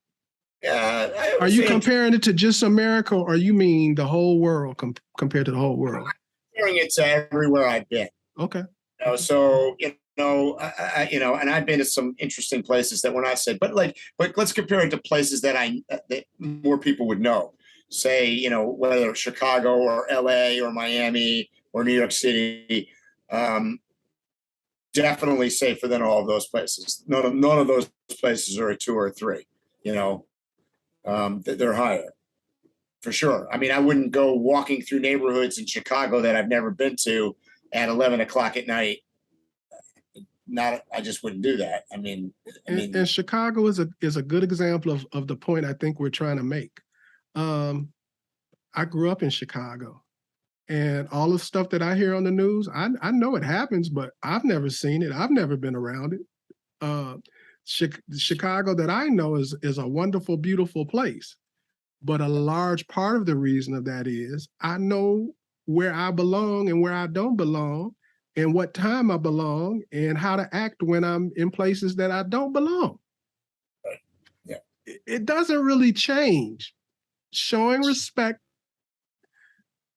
Are you comparing it to just America, or you mean the whole world compared to the whole world? I'm comparing it to everywhere I've been. Okay. So and I've been to some interesting places that when I said, but let's compare it to places that more people would know. Say, whether Chicago or LA or Miami or New York City, definitely safer than all of those places. None of those places are a 2 or a 3. They're higher for sure. I mean, I wouldn't go walking through neighborhoods in Chicago that I've never been to at 11 o'clock at night. I just wouldn't do that. And Chicago is a good example of the point I think we're trying to make. I grew up in Chicago, and all the stuff that I hear on the news, I know it happens, but I've never seen it. I've never been around it. Chicago that I know is a wonderful, beautiful place. But a large part of the reason of that is I know where I belong and where I don't belong, and what time I belong, and how to act when I'm in places that I don't belong. Yeah. It doesn't really change. Showing respect,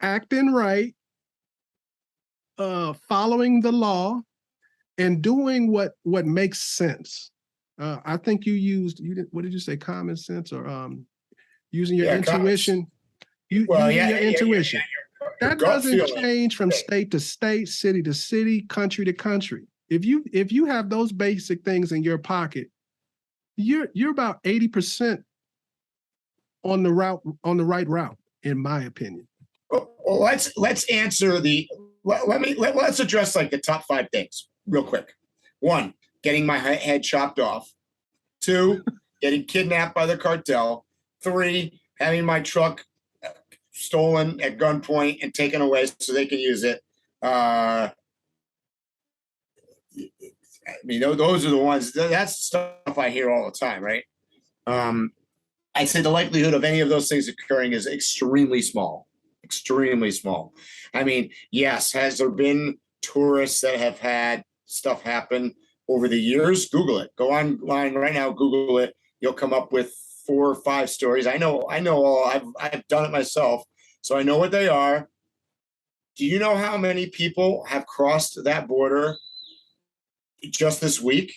acting right, following the law, and doing what makes sense. I think what did you say? Common sense, or using your intuition? Using your intuition. That doesn't change from state to state, city to city, country to country. If you have those basic things in your pocket, you're about 80% on the right route, in my opinion. Well, let's answer let's address the top 5 things real quick. 1, getting my head chopped off. 2, getting kidnapped by the cartel. 3, having my truck stolen at gunpoint and taken away so they can use it. I mean, those are the ones. That's stuff I hear all the time, right? I'd say the likelihood of any of those things occurring is extremely small. Extremely small. I mean, yes, has there been tourists that have had stuff happen over the years? Google it. Go online right now, Google it. You'll come up with 4 or 5 stories. I know all. I've done it myself, so I know what they are. Do you know how many people have crossed that border just this week,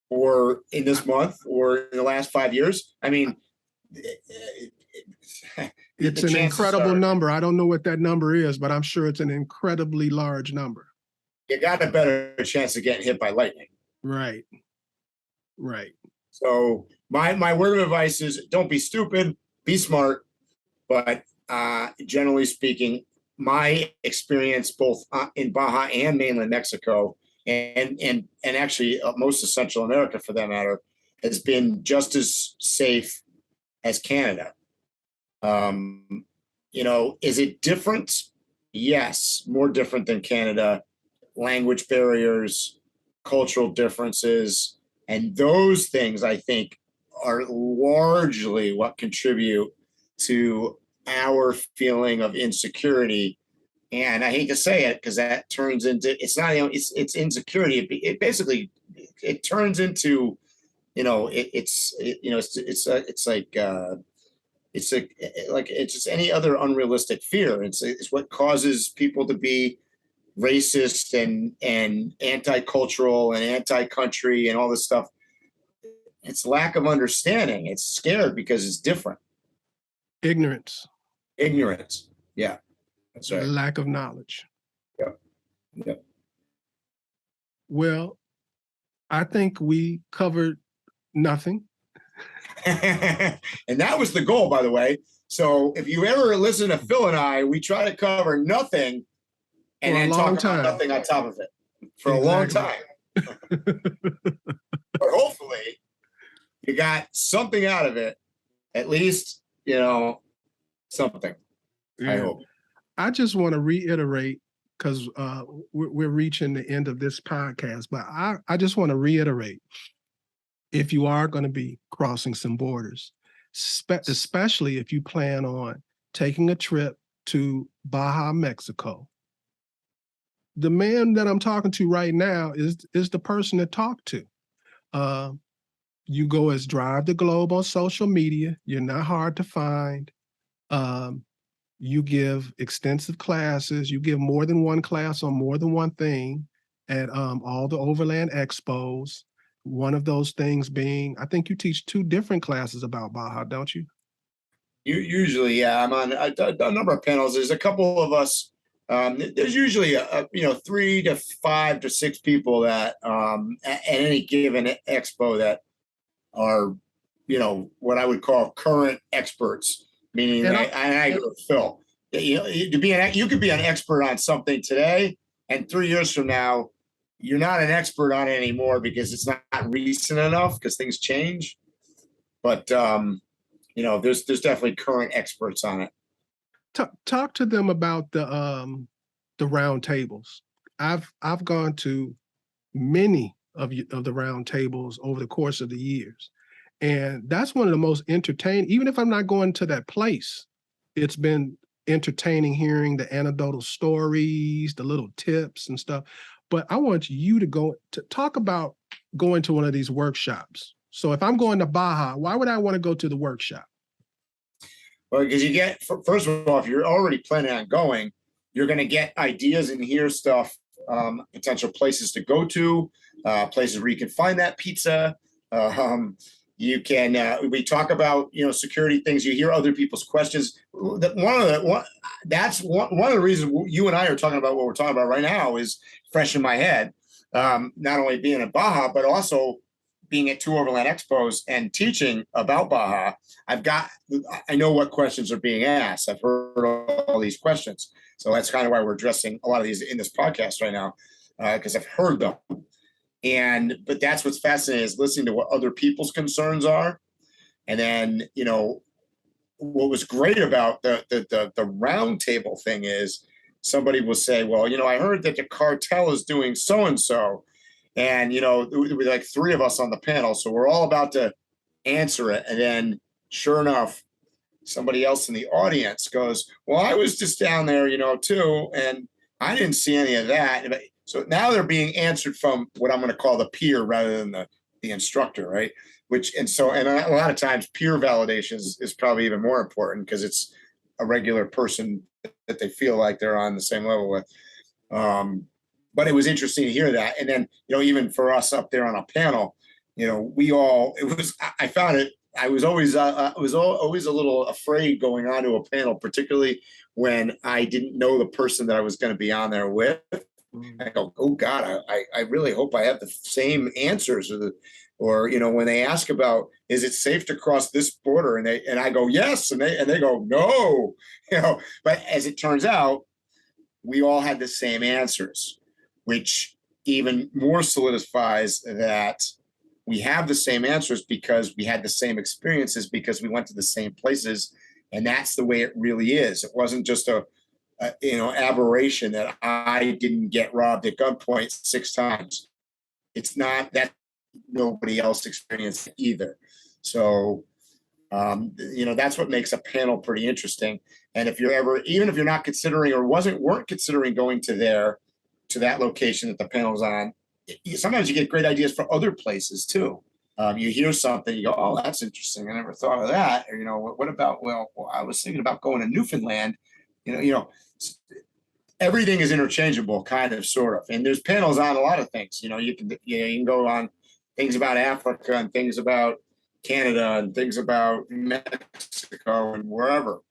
or in this month, or in the last 5 years? I mean, it's an incredible number. I don't know what that number is, but I'm sure it's an incredibly large number. You got a better chance of getting hit by lightning. Right. So my word of advice is don't be stupid, be smart. But generally speaking, my experience both in Baja and mainland Mexico, and actually most of Central America for that matter, has been just as safe as Canada. Is it different? Yes, more different than Canada. Language barriers, cultural differences, and those things I think are largely what contribute to our feeling of insecurity. And I hate to say it because that turns into, it's not, it's insecurity. It basically turns into, it's just any other unrealistic fear. It's what causes people to be racist and anti-cultural and anti-country and all this stuff. It's lack of understanding. It's scared because it's different. Ignorance. Yeah, that's right. Lack of knowledge. Yeah. Well, I think we covered nothing. And that was the goal, by the way. So if you ever listen to Phil and I, we try to cover nothing and then talk about nothing on top of it for a long time. But hopefully you got something out of it, at least, something. Yeah. I hope. I just want to reiterate, because we're reaching the end of this podcast, but I just want to reiterate, if you are going to be crossing some borders, especially if you plan on taking a trip to Baja, Mexico, the man that I'm talking to right now is the person to talk to. You go as Drive the Globe on social media. You're not hard to find. You give extensive classes. You give more than one class on more than one thing at all the Overland expos. One of those things being, I think you teach 2 different classes about Baja, don't you? Usually, yeah. I'm on a number of panels. There's a couple of us. There's usually 3 to 5 to 6 people that at any given expo that are, what I would call current experts. Meaning, I agree with Phil. You could be an expert on something today, and 3 years from now, you're not an expert on it anymore because it's not recent enough because things change. But there's definitely current experts on it. Talk to them about the round tables. I've gone to many of the round tables over the course of the years, and that's one of the most entertaining. Even if I'm not going to that place, it's been entertaining hearing the anecdotal stories, the little tips and stuff. But I want you to talk about going to one of these workshops. So if I'm going to Baja, why would I want to go to the workshop? Well, because you get, first of all, if you're already planning on going, you're going to get ideas and hear stuff, potential places to go to, places where you can find that pizza. You can, we talk about, security things. You hear other people's questions. That's one of the reasons you and I are talking about what we're talking about right now is fresh in my head. Not only being in Baja, but also being at 2 Overland Expos and teaching about Baja. I know what questions are being asked. I've heard all these questions. So that's kind of why we're addressing a lot of these in this podcast right now, because I've heard them. But that's what's fascinating is listening to what other people's concerns are. And then, what was great about the round table thing is somebody will say, well, I heard that the cartel is doing so-and-so. And, there were like three of us on the panel. So we're all about to answer it. And then sure enough, somebody else in the audience goes, well, I was just down there, too. And I didn't see any of that. So now they're being answered from what I'm going to call the peer rather than the instructor, right? And a lot of times peer validation is probably even more important because it's a regular person that they feel like they're on the same level with. But it was interesting to hear that. And then, even for us up there on a panel, I found it, I was always a little afraid going onto a panel, particularly when I didn't know the person that I was going to be on there with. I go, oh God, I really hope I have the same answers, or when they ask about, is it safe to cross this border? And I go, yes. And they go, no, but as it turns out, we all had the same answers, which even more solidifies that we have the same answers because we had the same experiences, because we went to the same places. And that's the way it really is. It wasn't just a aberration that I didn't get robbed at gunpoint 6 times. It's not that nobody else experienced it either. So, that's what makes a panel pretty interesting. And if even if you're not considering or weren't considering going to that location that the panel's on, sometimes you get great ideas for other places too. You hear something, you go, oh, that's interesting. I never thought of that. Or, what about, well, I was thinking about going to Newfoundland. Everything is interchangeable, kind of, sort of. And there's panels on a lot of things. You can go on things about Africa and things about Canada and things about Mexico and wherever.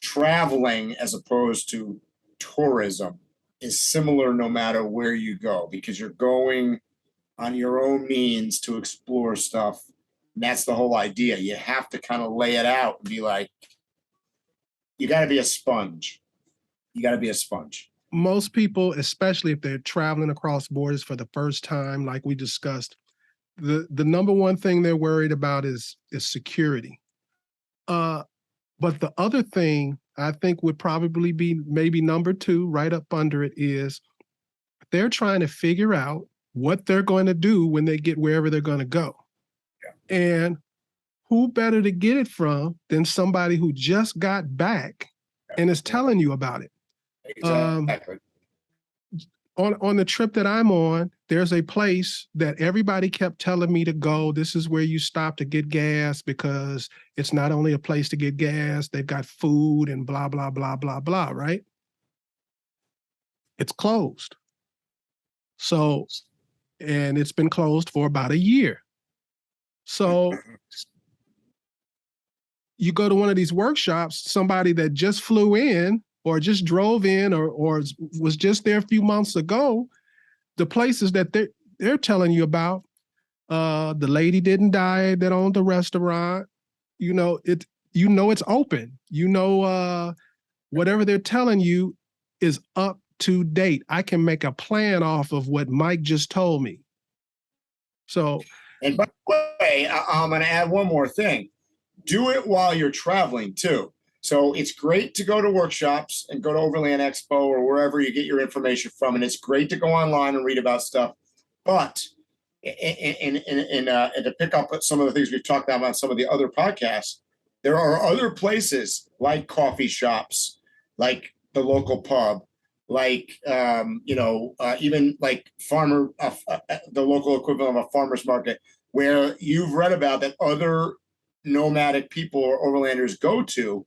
Traveling as opposed to tourism is similar no matter where you go, because you're going on your own means to explore stuff. And that's the whole idea. You have to kind of lay it out and be like, you got to be a sponge. Most people, especially if they're traveling across borders for the first time, like we discussed, the number one thing they're worried about is security. But the other thing I think would probably be maybe number 2, right up under it, is they're trying to figure out what they're going to do when they get wherever they're going to go. Yeah. And who better to get it from than somebody who just got back and is telling you about it. Exactly. On the trip that I'm on, there's a place that everybody kept telling me to go. This is where you stop to get gas, because it's not only a place to get gas, they've got food and blah, blah, blah, blah, blah, right? It's closed. So, and it's been closed for about a year. So you go to one of these workshops, somebody that just flew in or just drove in or was just there a few months ago, the places that they're telling you about, the lady didn't die that owned the restaurant, it's open. Whatever they're telling you is up to date. I can make a plan off of what Mike just told me. So, and by the way, I'm going to add one more thing. Do it while you're traveling too. So it's great to go to workshops and go to Overland Expo or wherever you get your information from. And it's great to go online and read about stuff. But and to pick up some of the things we've talked about on some of the other podcasts, there are other places like coffee shops, like the local pub, like, even like the local equivalent of a farmer's market, where you've read about that other nomadic people or overlanders go to.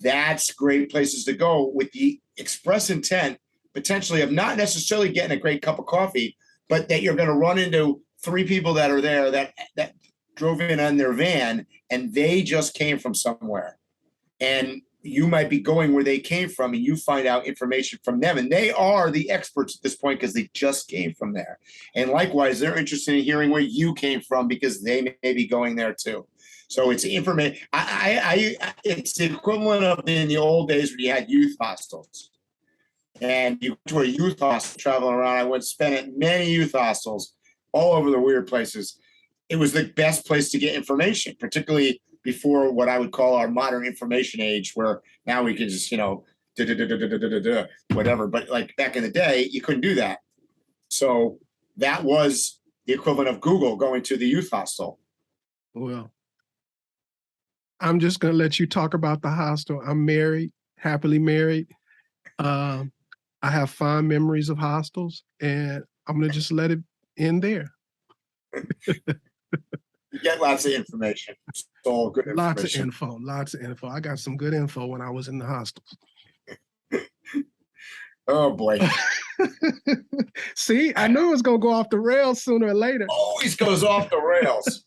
That's great places to go with the express intent, potentially, of not necessarily getting a great cup of coffee, but that you're going to run into 3 people that are there that drove in on their van and they just came from somewhere. And you might be going where they came from and you find out information from them. And they are the experts at this point because they just came from there. And likewise, they're interested in hearing where you came from because they may be going there too. So it's information. It's the equivalent of in the old days when you had youth hostels. And you went to a youth hostel traveling around. I went spent at many youth hostels all over the weird places. it was the best place to get information, particularly before what I would call our modern information age, where now we can just, whatever. But like back in the day, you couldn't do that. So that was the equivalent of Google going to the youth hostel. Well, I'm just going to let you talk about the hostel. I'm married, happily married. I have fond memories of hostels, and I'm going to just let it end there. You get lots of information. It's all good information. Lots of info. I got some good info when I was in the hostels. Oh boy. See, I knew it was going to go off the rails sooner or later. Always goes off the rails.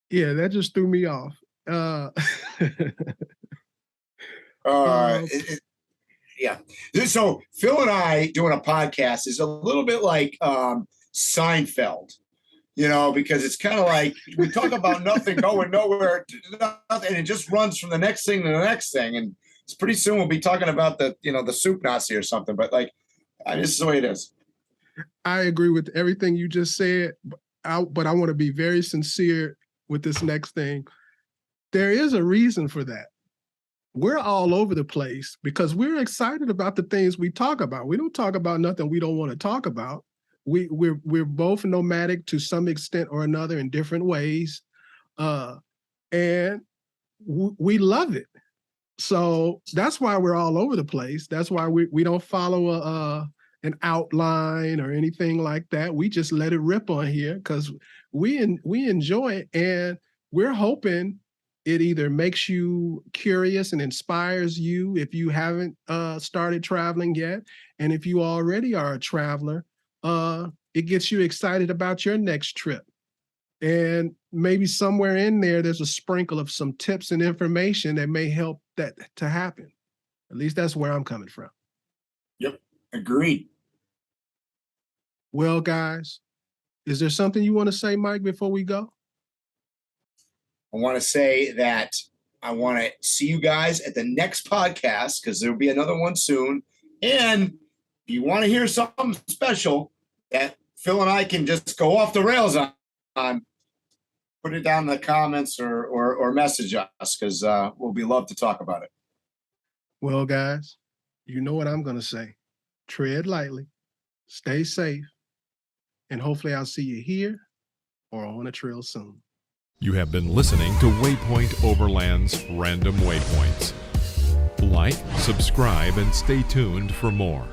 Yeah, that just threw me off. Yeah. So Phil and I doing a podcast is a little bit like Seinfeld, because it's kind of like we talk about nothing going nowhere, and it just runs from the next thing to the next thing. And it's pretty soon we'll be talking about the soup Nazi or something. But like, this is the way it is. I agree with everything you just said, but I want to be very sincere with this next thing. There is a reason for that. We're all over the place because we're excited about the things we talk about. We don't talk about nothing we don't want to talk about. We're both nomadic to some extent or another in different ways, and we love it. So that's why we're all over the place. That's why we don't follow an outline or anything like that. We just let it rip on here because we enjoy it, and we're hoping it either makes you curious and inspires you if you haven't started traveling yet. And if you already are a traveler, it gets you excited about your next trip. And maybe somewhere in there, there's a sprinkle of some tips and information that may help that to happen. At least that's where I'm coming from. Yep, agreed. Well, guys, is there something you want to say, Mike, before we go? I want to say that I want to see you guys at the next podcast because there'll be another one soon. And if you want to hear something special that Phil and I can just go off the rails on, put it down in the comments or message us because we'll be love to talk about it. Well, guys, you know what I'm going to say. Tread lightly, stay safe, and hopefully I'll see you here or on a trail soon. You have been listening to Waypoint Overland's Random Waypoints. Like, subscribe, and stay tuned for more.